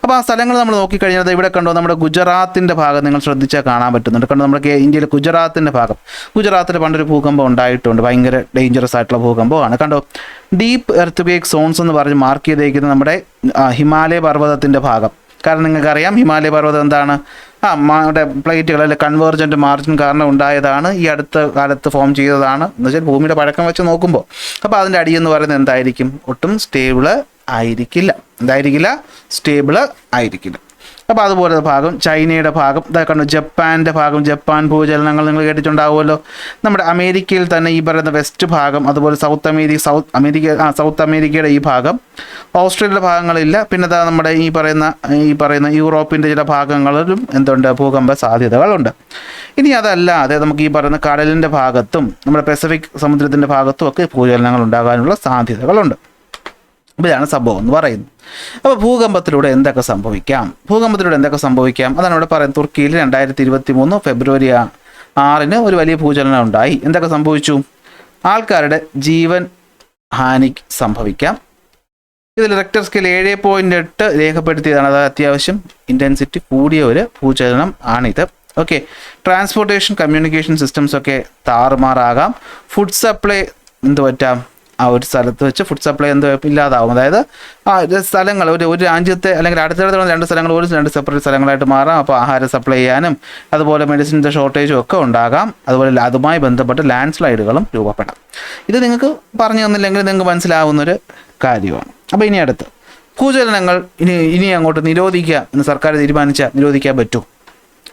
അപ്പോൾ ആ സ്ഥലങ്ങൾ നമ്മൾ നോക്കിക്കഴിഞ്ഞാൽ ഇവിടെ കണ്ടോ, നമ്മുടെ ഗുജറാത്തിൻ്റെ ഭാഗം നിങ്ങൾ ശ്രദ്ധിച്ചാൽ കാണാൻ പറ്റുന്നുണ്ട്. കണ്ടോ, നമ്മുടെ ഇന്ത്യയിലെ ഗുജറാത്തിൻ്റെ ഭാഗം, ഗുജറാത്തിൽ പണ്ടൊരു ഭൂകമ്പം ഉണ്ടായിട്ടുണ്ട്, ഭയങ്കര ഡേഞ്ചറസ് ആയിട്ടുള്ള ഭൂകമ്പമാണ്. കണ്ടോ, ഡീപ്പ് എർത്ത് ക്വേക്ക് സോൺസ് എന്ന് പറഞ്ഞ് മാർക്ക് ചെയ്തേക്കുന്നത് നമ്മുടെ ഹിമാലയ പർവ്വതത്തിൻ്റെ ഭാഗം. കാരണം നിങ്ങൾക്കറിയാം ഹിമാലയ പർവ്വതം എന്താണ്, നമ്മുടെ പ്ലേറ്റുകൾ അല്ലെ കൺവേർജൻറ്റ് മാർജിൻ കാരണം ഉണ്ടായതാണ്, ഈ അടുത്ത കാലത്ത് ഫോം ചെയ്തതാണ് എന്ന് വെച്ചാൽ ഭൂമിയുടെ പഴക്കം വെച്ച് നോക്കുമ്പോൾ. അപ്പോൾ അതിൻ്റെ അടിയെന്ന് പറയുന്നത് എന്തായിരിക്കും, ഒട്ടും സ്റ്റേബിള് ആയിരിക്കില്ല. എന്തായിരിക്കില്ല, സ്റ്റേബിള് ആയിരിക്കില്ല. അപ്പോൾ അതുപോലെ ഭാഗം ചൈനയുടെ ഭാഗം, ഇതൊക്കെ കണ്ടു, ജപ്പാൻ്റെ ഭാഗം, ജപ്പാൻ ഭൂചലനങ്ങൾ നിങ്ങൾ കേട്ടിട്ടുണ്ടാവുമല്ലോ. നമ്മുടെ അമേരിക്കയിൽ തന്നെ ഈ പറയുന്ന വെസ്റ്റ് ഭാഗം, അതുപോലെ സൗത്ത് അമേരിക്കയുടെ ഈ ഭാഗം, ഓസ്ട്രേലിയയുടെ ഭാഗങ്ങളില്ല. പിന്നെ നമ്മുടെ ഈ പറയുന്ന യൂറോപ്പിൻ്റെ ചില ഭാഗങ്ങളിലും എന്തുണ്ട്, ഭൂകമ്പ സാധ്യതകളുണ്ട്. ഇനി അതല്ലാതെ നമുക്ക് ഈ പറയുന്ന കടലിൻ്റെ ഭാഗത്തും നമ്മുടെ പസഫിക് സമുദ്രത്തിൻ്റെ ഭാഗത്തും ഒക്കെ ഭൂചലനങ്ങൾ ഉണ്ടാകാനുള്ള സാധ്യതകളുണ്ട്. ഇതാണ് സംഭവം എന്ന് പറയുന്നത്. അപ്പോൾ ഭൂകമ്പത്തിലൂടെ എന്തൊക്കെ സംഭവിക്കാം, അതാണ് ഇവിടെ പറയുന്നത്. തുർക്കിയിൽ 2023 ഫെബ്രുവരി 6 ഒരു വലിയ ഭൂചലനം ഉണ്ടായി. എന്തൊക്കെ സംഭവിച്ചു, ആൾക്കാരുടെ ജീവൻ ഹാനി സംഭവിക്കാം. ഇതിൽ റിക്ടർ സ്കെയിൽ 7.8 രേഖപ്പെടുത്തിയതാണ്. അത് അത്യാവശ്യം ഇൻറ്റൻസിറ്റി കൂടിയ ഒരു ഭൂചലനം ആണിത്. ഓക്കെ, ട്രാൻസ്പോർട്ടേഷൻ കമ്മ്യൂണിക്കേഷൻ സിസ്റ്റംസ് ഒക്കെ താറുമാറാകാം. ഫുഡ് സപ്ലൈ എന്ത് പറ്റാം, ആ ഒരു സ്ഥലത്ത് വെച്ച് ഫുഡ് സപ്ലൈ എന്തോ ഇല്ലാതാവും. അതായത് ആ സ്ഥലങ്ങൾ ഒരു രാജ്യത്തെ അല്ലെങ്കിൽ അടുത്തടുത്തുള്ള രണ്ട് സ്ഥലങ്ങൾ രണ്ട് സെപ്പറേറ്റ് സ്ഥലങ്ങളായിട്ട് മാറാം. അപ്പോൾ ആഹാരം സപ്ലൈ ചെയ്യാനും അതുപോലെ മെഡിസിൻ്റെ ഷോർട്ടേജും ഒക്കെ ഉണ്ടാകാം. അതുപോലെ അതുമായി ബന്ധപ്പെട്ട് ലാൻഡ് സ്ലൈഡുകളും രൂപപ്പെടാം. ഇത് നിങ്ങൾക്ക് പറഞ്ഞു തന്നില്ലെങ്കിൽ നിങ്ങൾക്ക് മനസ്സിലാവുന്നൊരു കാര്യമാണ്. അപ്പോൾ ഇനി അടുത്ത് ഭൂചലനങ്ങൾ ഇനി അങ്ങോട്ട് നിരോധിക്കുക എന്ന് സർക്കാർ തീരുമാനിച്ചാൽ നിരോധിക്കാൻ പറ്റുമോ?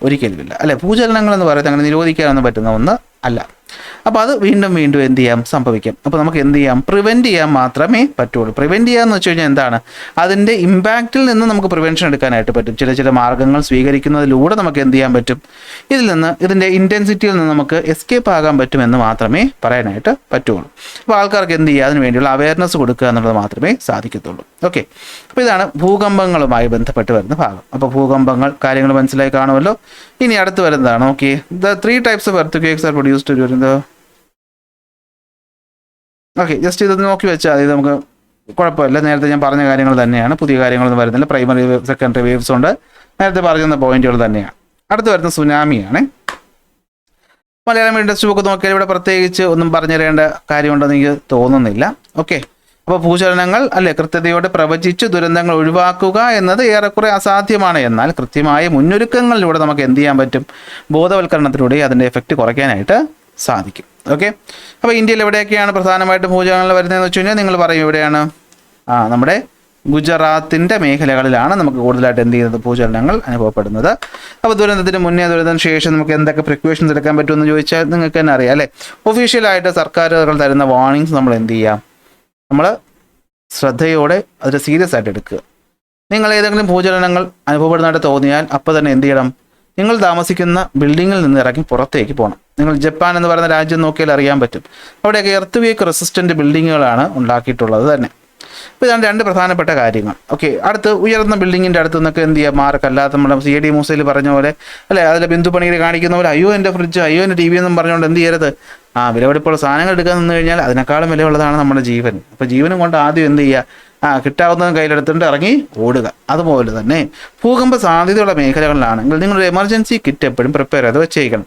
ഒരിക്കലുമില്ല അല്ലേ. ഭൂചലനങ്ങൾ എന്ന് പറയുന്നത് അങ്ങനെ നിരോധിക്കാനൊന്നും പറ്റുന്ന ഒന്ന് അല്ല. അപ്പോൾ അത് വീണ്ടും എന്ത് ചെയ്യാം, സംഭവിക്കാം. അപ്പോൾ നമുക്ക് എന്ത് ചെയ്യാം, പ്രിവെൻറ്റ് ചെയ്യാൻ മാത്രമേ പറ്റുള്ളൂ. പ്രിവെൻറ്റ് ചെയ്യാന്ന് വെച്ച് കഴിഞ്ഞാൽ എന്താണ്, അതിൻ്റെ ഇമ്പാക്റ്റിൽ നിന്ന് നമുക്ക് പ്രിവെൻഷൻ എടുക്കാനായിട്ട് പറ്റും. ചില മാർഗ്ഗങ്ങൾ സ്വീകരിക്കുന്നതിലൂടെ നമുക്ക് എന്ത് ചെയ്യാൻ പറ്റും, ഇതിൻ്റെ ഇൻറ്റൻസിറ്റിയിൽ നിന്ന് നമുക്ക് എസ്കേപ്പ് ആകാൻ പറ്റുമെന്ന് മാത്രമേ പറയാനായിട്ട് പറ്റുള്ളൂ. അപ്പോൾ ആൾക്കാർക്ക് എന്ത് ചെയ്യുക, അതിന് വേണ്ടിയുള്ള അവയർനെസ് കൊടുക്കുക എന്നുള്ളത് മാത്രമേ സാധിക്കത്തുള്ളൂ. ഓക്കെ, അപ്പോൾ ഇതാണ് ഭൂകമ്പങ്ങളുമായി ബന്ധപ്പെട്ട് വരുന്ന ഭാഗം. അപ്പോൾ ഭൂകമ്പങ്ങൾ കാര്യങ്ങൾ മനസ്സിലായി കാണുമല്ലോ. ഇനി അടുത്ത് വരുന്നതാണ്, okay, the 3 types of earthquakes are produced during the. Okay, just ഇത് നോക്കി വെച്ചാൽ ഇത് നമുക്ക് കുഴപ്പമില്ല. നേരത്തെ ഞാൻ പറഞ്ഞ കാര്യങ്ങൾ തന്നെയാണ്, പുതിയ കാര്യങ്ങളൊന്നും വരുന്നില്ല. പ്രൈമറി വേവ്, സെക്കൻഡറി വേവ്സ് ഉണ്ട്, നേരത്തെ പറയുന്ന പോയിന്റുകൾ തന്നെയാണ്. അടുത്ത് വരുന്ന സുനാമിയാണ്. മലയാളം ഇൻഡസ്ട്രി ബുക്ക് നോക്കിയാൽ ഇവിടെ പ്രത്യേകിച്ച് ഒന്നും പറഞ്ഞു തരേണ്ട കാര്യമുണ്ടെന്ന് എനിക്ക് തോന്നുന്നില്ല. ഓക്കെ, അപ്പോൾ ഭൂചലനങ്ങൾ കൃത്യതയോടെ പ്രവചിച്ച് ദുരന്തങ്ങൾ ഒഴിവാക്കുക എന്നത് ഏറെക്കുറെ അസാധ്യമാണ്. എന്നാൽ കൃത്യമായ മുന്നൊരുക്കങ്ങളിലൂടെ നമുക്ക് എന്ത് ചെയ്യാൻ പറ്റും? ബോധവൽക്കരണത്തിലൂടെ അതിൻ്റെ എഫക്റ്റ് കുറയ്ക്കാനായിട്ട് സാധിക്കും. ഓക്കെ, അപ്പോൾ ഇന്ത്യയിൽ എവിടെയൊക്കെയാണ് പ്രധാനമായിട്ടും ഭൂചലനങ്ങൾ വരുന്നതെന്ന് വെച്ച് കഴിഞ്ഞാൽ നിങ്ങൾ പറയും എവിടെയാണ്? നമ്മുടെ ഗുജറാത്തിൻ്റെ മേഖലകളിലാണ് നമുക്ക് കൂടുതലായിട്ട് എന്ത് ചെയ്യുന്നത്? ഭൂചലനങ്ങൾ അനുഭവപ്പെടുന്നത്. അപ്പോൾ ദുരന്തത്തിന് മുന്നേ ദുരന്തത്തിന് ശേഷം നമുക്ക് എന്തൊക്കെ പ്രിക്കോഷൻസ് എടുക്കാൻ പറ്റുമെന്ന് ചോദിച്ചാൽ നിങ്ങൾക്ക് തന്നെ അറിയാം അല്ലേ? ഒഫീഷ്യലായിട്ട് സർക്കാരുകൾ തരുന്ന വാർണിംഗ്സ് നമ്മൾ എന്ത് ചെയ്യാം? നമ്മൾ ശ്രദ്ധയോടെ അതിൽ സീരിയസ് ആയിട്ട് എടുക്കുക. നിങ്ങൾ ഏതെങ്കിലും ഭൂചലനങ്ങൾ അനുഭവപ്പെടുന്നതായിട്ട് തോന്നിയാൽ അപ്പോൾ തന്നെ എന്ത് ചെയ്യണം? നിങ്ങൾ താമസിക്കുന്ന ബിൽഡിങ്ങിൽ നിന്ന് ഇറങ്ങി പുറത്തേക്ക് പോകണം. നിങ്ങൾ ജപ്പാൻ എന്ന് പറയുന്ന രാജ്യം നോക്കിയാൽ അറിയാൻ പറ്റും. അവിടെയൊക്കെ എർത്ത് വേക്ക് റെസിസ്റ്റൻ്റ് ബിൽഡിങ്ങുകളാണ് ഉണ്ടാക്കിയിട്ടുള്ളത് തന്നെ. അപ്പോൾ ഇതാണ് രണ്ട് പ്രധാനപ്പെട്ട കാര്യങ്ങൾ. ഓക്കെ, അടുത്ത് ഉയർന്ന ബിൽഡിങ്ങിൻ്റെ അടുത്ത് നിന്നൊക്കെ എന്ത് ചെയ്യുക? മാർക്കല്ലാത്ത നമ്മുടെ CID മൂസയിൽ പറഞ്ഞ പോലെ അതിലെ ബിന്ദു പണിയിൽ കാണിക്കുന്ന പോലെ അയ്യോ എൻ്റെ ഫ്രിഡ്ജ്, അയ്യോ എൻ്റെ TV എന്നും പറഞ്ഞുകൊണ്ട് എന്ത് ചെയ്യരുത്? വിലപിടിപ്പുള്ള സാധനങ്ങൾ എടുക്കാൻ നിന്ന് കഴിഞ്ഞാൽ അതിനേക്കാളും വിലയുള്ളതാണ് നമ്മുടെ ജീവൻ. അപ്പോൾ ജീവനും കൊണ്ട് ആദ്യം എന്ത് ചെയ്യുക? കിട്ടാവുന്നതും കയ്യിലെടുത്തുകൊണ്ട് ഇറങ്ങി ഓടുക. അതുപോലെ തന്നെ ഭൂകമ്പ സാധ്യതയുള്ള മേഖലകളിലാണെങ്കിൽ നിങ്ങളൊരു എമർജൻസി കിറ്റ് എപ്പോഴും പ്രിപ്പയർ ചെയ്ത് വെച്ചേക്കണം.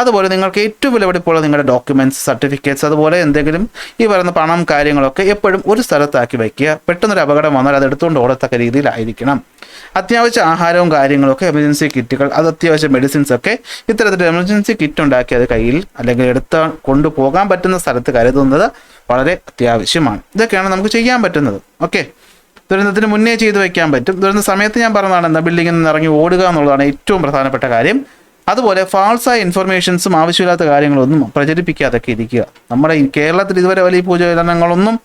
അതുപോലെ നിങ്ങൾക്ക് ഏറ്റവും വിലപിടിപ്പുള്ള നിങ്ങളുടെ ഡോക്യുമെൻറ്റ്സ്, സർട്ടിഫിക്കറ്റ്സ്, അതുപോലെ എന്തെങ്കിലും ഈ പറയുന്ന പണം കാര്യങ്ങളൊക്കെ എപ്പോഴും ഒരു സ്ഥലത്താക്കി വയ്ക്കുക. പെട്ടെന്നൊരു അപകടം വന്നാൽ അത് എടുത്തുകൊണ്ട് ഓടത്തക്ക രീതിയിലായിരിക്കണം. അത്യാവശ്യ ആഹാരവും കാര്യങ്ങളൊക്കെ, എമർജൻസി കിറ്റുകൾ, അത് അത്യാവശ്യം മെഡിസിൻസ് ഒക്കെ ഇത്തരത്തിലുള്ള എമർജൻസി കിറ്റ് ഉണ്ടാക്കി അത് കയ്യിൽ അല്ലെങ്കിൽ എടുത്ത് കൊണ്ടുപോകാൻ പറ്റുന്ന സ്ഥലത്ത് കരുതുന്നത് വളരെ അത്യാവശ്യമാണ്. ഇതൊക്കെയാണ് നമുക്ക് ചെയ്യാൻ പറ്റുന്നത്. ഓക്കെ, ദുരന്തത്തിന് മുന്നേ ചെയ്ത് വയ്ക്കാൻ പറ്റും. ദുരന്ത സമയത്ത് ഞാൻ പറഞ്ഞതാണ് എന്താ? ബിൽഡിങ്ങിൽ നിന്ന് ഇറങ്ങി ഓടുക എന്നുള്ളതാണ് ഏറ്റവും പ്രധാനപ്പെട്ട കാര്യം. അതുപോലെ ഫാൾസായ ഇൻഫർമേഷൻസും ആവശ്യമില്ലാത്ത കാര്യങ്ങളൊന്നും പ്രചരിപ്പിക്കാതൊക്കെ ഇരിക്കുക. നമ്മുടെ ഈ കേരളത്തിൽ ഇതുവരെ വലിയ ഭൂചലനങ്ങളൊന്നും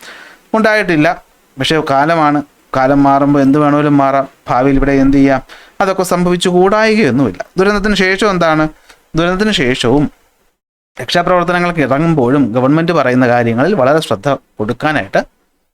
ഉണ്ടായിട്ടില്ല. പക്ഷേ കാലമാണ്, കാലം മാറുമ്പോൾ എന്ത് വേണമെങ്കിലും മാറാം. ഭാവിയിൽ ഇവിടെ എന്ത് ചെയ്യാം? അതൊക്കെ സംഭവിച്ചു കൂടായികയൊന്നുമില്ല. ദുരന്തത്തിന് ശേഷം എന്താണ്? ദുരന്തത്തിന് ശേഷവും രക്ഷാപ്രവർത്തനങ്ങൾക്ക് ഇറങ്ങുമ്പോഴും ഗവൺമെൻറ് പറയുന്ന കാര്യങ്ങളിൽ വളരെ ശ്രദ്ധ കൊടുക്കാനായിട്ട്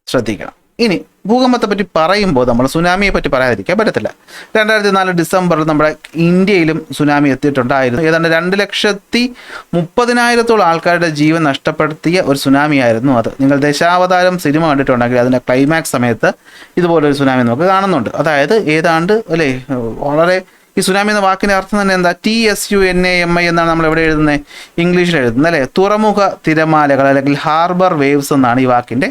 ശ്രദ്ധിക്കണം. ഇനി ഭൂകമ്പത്തെ പറ്റി പറയുമ്പോൾ നമ്മൾ സുനാമിയെ പറ്റി പറയാതിരിക്കാൻ പറ്റത്തില്ല. 2004 ഡിസംബറിൽ നമ്മുടെ ഇന്ത്യയിലും സുനാമി എത്തിയിട്ടുണ്ടായിരുന്നു. ഏതാണ്ട് 2,30,000 ആൾക്കാരുടെ ജീവൻ നഷ്ടപ്പെടുത്തിയ ഒരു സുനാമി ആയിരുന്നു അത്. നിങ്ങൾ ദശാവതാരം സിനിമ കണ്ടിട്ടുണ്ടെങ്കിൽ അതിൻ്റെ ക്ലൈമാക്സ് സമയത്ത് ഇതുപോലൊരു സുനാമി നമുക്ക് കാണുന്നുണ്ട്. അതായത് ഏതാണ്ട് വളരെ ഈ സുനാമി എന്ന വാക്കിൻ്റെ അർത്ഥം തന്നെ എന്താ? TSUNAMI എന്നാണ് നമ്മൾ എവിടെ എഴുതുന്നത്? ഇംഗ്ലീഷിൽ എഴുതുന്നത് തുറമുഖ തിരമാലകൾ അല്ലെങ്കിൽ ഹാർബർ വേവ്സ് എന്നാണ് ഈ വാക്കിൻ്റെ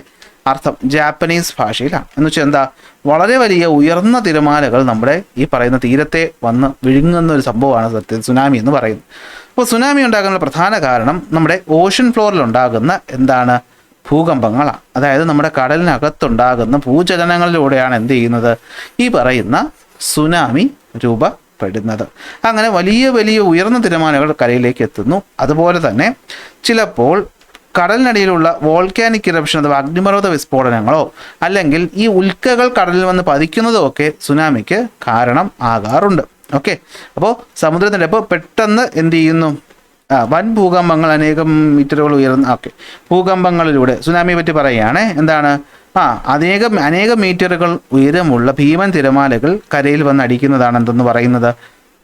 അർത്ഥം. ജാപ്പനീസ് ഭാഷയിലാണ്. എന്ന് വെച്ചാൽ എന്താ? വളരെ വലിയ ഉയർന്ന തിരമാലകൾ നമ്മുടെ ഈ പറയുന്ന തീരത്തെ വന്ന് വിഴുങ്ങുന്ന ഒരു സംഭവമാണ് സത്യത്തിൽ സുനാമി എന്ന് പറയുന്നത്. അപ്പോൾ സുനാമി ഉണ്ടാകുന്ന പ്രധാന കാരണം നമ്മുടെ ഓഷൻ ഫ്ലോറിൽ ഉണ്ടാകുന്ന എന്താണ്? ഭൂകമ്പങ്ങളാണ്. അതായത് നമ്മുടെ കടലിനകത്തുണ്ടാകുന്ന ഭൂചലനങ്ങളിലൂടെയാണ് എന്ത് ചെയ്യുന്നത്? ഈ പറയുന്ന സുനാമി രൂപപ്പെടുന്നത്. അങ്ങനെ വലിയ വലിയ ഉയർന്ന തിരമാലകൾ കരയിലേക്ക് എത്തുന്നു. അതുപോലെ തന്നെ ചിലപ്പോൾ കടലിനടിയിലുള്ള വോൾക്കാനിക് ഇറപ്ഷൻ അഥവാ അഗ്നിപർവ്വത വിസ്ഫോടനങ്ങളോ അല്ലെങ്കിൽ ഈ ഉൽക്കകൾ കടലിൽ വന്ന് പതിക്കുന്നതോ ഒക്കെ സുനാമിക്ക് കാരണം ആകാറുണ്ട്. ഓക്കെ, അപ്പോൾ സമുദ്രത്തിൻ്റെ ഇപ്പോൾ പെട്ടെന്ന് എന്ത് ചെയ്യുന്നു? വൻ ഭൂകമ്പങ്ങൾ അനേകം മീറ്ററുകൾ ഉയർന്ന ഭൂകമ്പങ്ങളിലൂടെ സുനാമിയെ പറ്റി പറയുകയാണ്. എന്താണ്? അനേകം മീറ്ററുകൾ ഉയരമുള്ള ഭീമൻ തിരമാലകൾ കരയിൽ വന്ന് അടിക്കുന്നതാണ് എന്തെന്ന് പറയുന്നത്?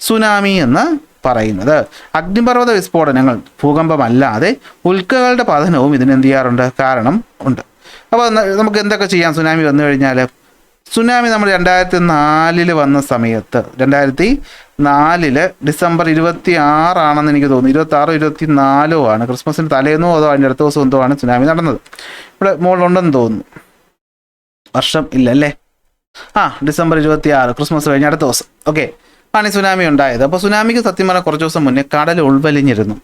സുനാമി എന്ന് പറയുന്നത്. അഗ്നിപർവ്വത വിസ്ഫോടനങ്ങൾ ഭൂകമ്പമല്ലാതെ ഉൽക്കകളുടെ പതനവും ഇതിനെന്ത് ചെയ്യാറുണ്ട്? കാരണം ഉണ്ട്. അപ്പോൾ നമുക്ക് എന്തൊക്കെ ചെയ്യാം സുനാമി വന്നു കഴിഞ്ഞാൽ? സുനാമി നമ്മൾ 2004 വന്ന സമയത്ത് 2004 ഡിസംബർ 26 ആണെന്ന് എനിക്ക് തോന്നുന്നു. 26 24 ആണ്. ക്രിസ്മസിന് തലേന്നോ അതോ അതിൻ്റെ അടുത്ത ദിവസം എന്തോ ആണ് സുനാമി നടന്നത്. ഇവിടെ മുകളിലുണ്ടെന്ന് തോന്നുന്നു. വർഷം ഇല്ലല്ലേ? ഡിസംബർ 26 ക്രിസ്മസ് കഴിഞ്ഞ അടുത്ത ദിവസം. ഓക്കെ, ആണ് ഈ സുനാമി ഉണ്ടായത്. അപ്പോൾ സുനാമിക്ക് സത്യം പറഞ്ഞാൽ കുറച്ച് ദിവസം മുന്നേ കടൽ ഉൾവലിഞ്ഞിരുന്നു.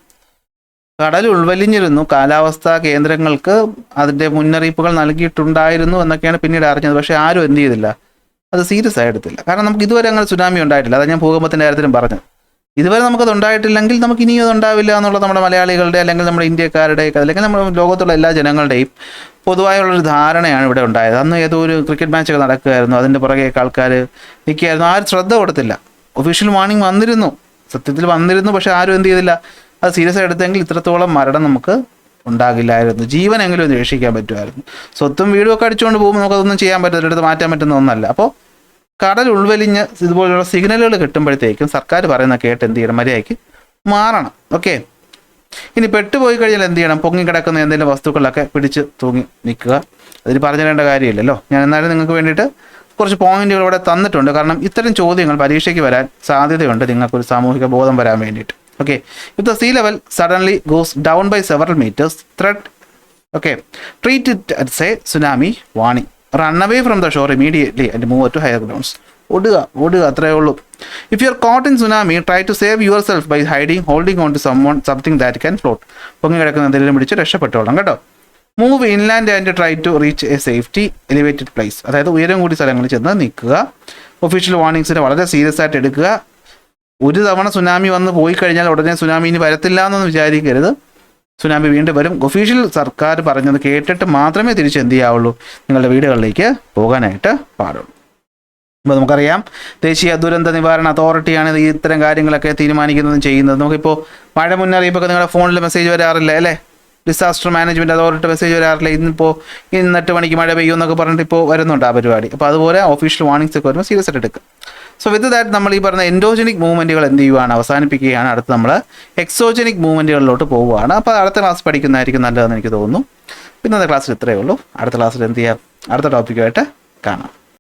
കാലാവസ്ഥാ കേന്ദ്രങ്ങൾക്ക് അതിൻ്റെ മുന്നറിയിപ്പുകൾ നൽകിയിട്ടുണ്ടായിരുന്നു എന്നൊക്കെയാണ് പിന്നീട് അറിഞ്ഞത്. പക്ഷേ ആരും എന്ത് ചെയ്തില്ല? അത് സീരിയസ് ആയി എടുത്തില്ല. കാരണം നമുക്ക് ഇതുവരെ അങ്ങനെ സുനാമി ഉണ്ടായിട്ടില്ല. അതാണ് ഞാൻ ഭൂകമ്പത്തിൻ്റെ കാര്യത്തിലും പറഞ്ഞത്. ഇതുവരെ നമുക്കത് ഉണ്ടായിട്ടില്ലെങ്കിൽ നമുക്ക് ഇനിയും അത് ഉണ്ടാവില്ല എന്നുള്ളത് നമ്മുടെ മലയാളികളുടെ അല്ലെങ്കിൽ നമ്മുടെ ഇന്ത്യക്കാരുടെ അല്ലെങ്കിൽ നമ്മുടെ ലോകത്തുള്ള എല്ലാ ജനങ്ങളുടെയും പൊതുവായുള്ളൊരു ധാരണയാണ് ഇവിടെ ഉണ്ടായത്. അന്ന് ഏതോ ഒരു ക്രിക്കറ്റ് മാച്ചൊക്കെ നടക്കുകയായിരുന്നു. അതിൻ്റെ പുറകെയൊക്കെ ആൾക്കാർ നിൽക്കുകയായിരുന്നു. ആരും ശ്രദ്ധ കൊടുത്തില്ല. ഒഫീഷ്യൽ വാർണിംഗ് വന്നിരുന്നു, സത്യത്തിൽ വന്നിരുന്നു. പക്ഷെ ആരും എന്ത് ചെയ്തില്ല? അത് സീരിയസ് ആയി എടുത്തെങ്കിൽ ഇത്രത്തോളം മരണം നമുക്ക് ഉണ്ടാകില്ലായിരുന്നു. ജീവനെങ്കിലും ഒന്ന് രക്ഷിക്കാൻ പറ്റുമായിരുന്നു. സ്വത്തും വീടും ഒക്കെ അടിച്ചുകൊണ്ട് പോകുമ്പോൾ നമുക്കതൊന്നും ചെയ്യാൻ പറ്റില്ല, എടുത്ത് മാറ്റാൻ പറ്റുന്ന ഒന്നല്ല. അപ്പോൾ കടൽ ഉൾവലിഞ്ഞ് ഇതുപോലുള്ള സിഗ്നലുകൾ കിട്ടുമ്പോഴത്തേക്കും സർക്കാർ പറയുന്ന കേട്ട് എന്ത് ചെയ്യണം? മര്യാദയ്ക്ക് മാറണം. ഓക്കെ, ഇനി പെട്ടുപോയി കഴിഞ്ഞാൽ എന്ത് ചെയ്യണം? പൊങ്ങിക്കിടക്കുന്ന എന്തെങ്കിലും വസ്തുക്കളൊക്കെ പിടിച്ച് തൂങ്ങി നിൽക്കുക. അതിന് പറഞ്ഞു തരേണ്ട കാര്യമില്ലല്ലോ. ഞാൻ എന്നാലും നിങ്ങൾക്ക് വേണ്ടിയിട്ട് കുറച്ച് പോയിന്റുകൾ ഇവിടെ തന്നിട്ടുണ്ട്. കാരണം ഇത്തരം ചോദ്യങ്ങൾ പരീക്ഷയ്ക്ക് വരാൻ സാധ്യതയുണ്ട്, നിങ്ങൾക്കൊരു സാമൂഹിക ബോധം വരാൻ വേണ്ടിയിട്ട്. Okay, if the sea level suddenly goes down by several metres thread okay treat it as a tsunami warning. Run away from the shore immediately and move to higher grounds. ഓടുക അത്രയേ ഉള്ളൂ. If you are caught in tsunami try to save your self by holding on to something that can float. പൊങ്ങി കിടക്കുന്ന എന്തെങ്കിലും പിടിച്ച് രക്ഷപ്പെട്ടോളാം കേട്ടോ. Move inland and try to reach a safety elevated place. അതായത് ഉയരം കൂടി സ്ഥലങ്ങളിൽ ചെന്ന് നിൽക്കുക. ഒഫീഷ്യൽ വാർണിംഗ്സിനെ വളരെ സീരിയസ് ആയിട്ട് എടുക്കുക. ഒരു തവണ സുനാമി വന്ന് പോയി കഴിഞ്ഞാൽ ഉടനെ സുനാമി ഇനി വരത്തില്ല എന്നൊന്നും വിചാരിക്കരുത്. സുനാമി വീണ്ടും വരും. ഒഫീഷ്യൽ സർക്കാർ പറഞ്ഞത് കേട്ടിട്ട് മാത്രമേ തിരിച്ച് എന്ത് ചെയ്യാവുള്ളൂ, നിങ്ങളുടെ വീടുകളിലേക്ക് പോകാനായിട്ട് പാടുള്ളൂ. അപ്പോൾ നമുക്കറിയാം ദേശീയ ദുരന്ത നിവാരണ അതോറിറ്റിയാണ് ഇത്തരം കാര്യങ്ങളൊക്കെ തീരുമാനിക്കുന്നതും ചെയ്യുന്നത്. നമുക്കിപ്പോൾ മഴ മുന്നറിയിപ്പൊക്കെ നിങ്ങളുടെ ഫോണിൽ മെസ്സേജ് വരാറില്ല അല്ലേ? ഡിസാസ്റ്റർ മാനേജ്മെൻറ്റ് അതോറിറ്റി മെസ്സേജ് വരാറില്ല. ഇന്നിപ്പോൾ 8 മണിക്ക് മഴ പെയ്യും എന്നൊക്കെ പറഞ്ഞിട്ട് ഇപ്പോൾ വരുന്നുണ്ട് ആ പരിപാടി. അപ്പോൾ അതുപോലെ ഒഫീഷ്യൽ വാർണിംഗ്സ് ഒക്കെ വരുമ്പോൾ സീരിയസ് ആയിട്ട് എടുക്കുക. സോ വിത്ത് ദാറ്റ് നമ്മൾ ഈ പറഞ്ഞ എൻഡോജനിക് മൂവ്മെൻറ്റുകൾ എന്ത് ചെയ്യുകയാണ്, അവസാനിപ്പിക്കുകയാണ്. അടുത്ത് നമ്മൾ എക്സോജനിക് മൂവ്മെൻറ്റുകളിലോട്ട് പോവുകയാണ്. അപ്പോൾ അടുത്ത ക്ലാസ് പഠിക്കുന്നതായിരിക്കും നല്ലതെന്ന് എനിക്ക് തോന്നുന്നു. ഇന്നത്തെ ക്ലാസ്സിൽ ഇത്രയേ ഉള്ളൂ. അടുത്ത ക്ലാസ്സിൽ എന്ത് ചെയ്യാം, അടുത്ത ടോപ്പിക്കുമായിട്ട് കാണാം.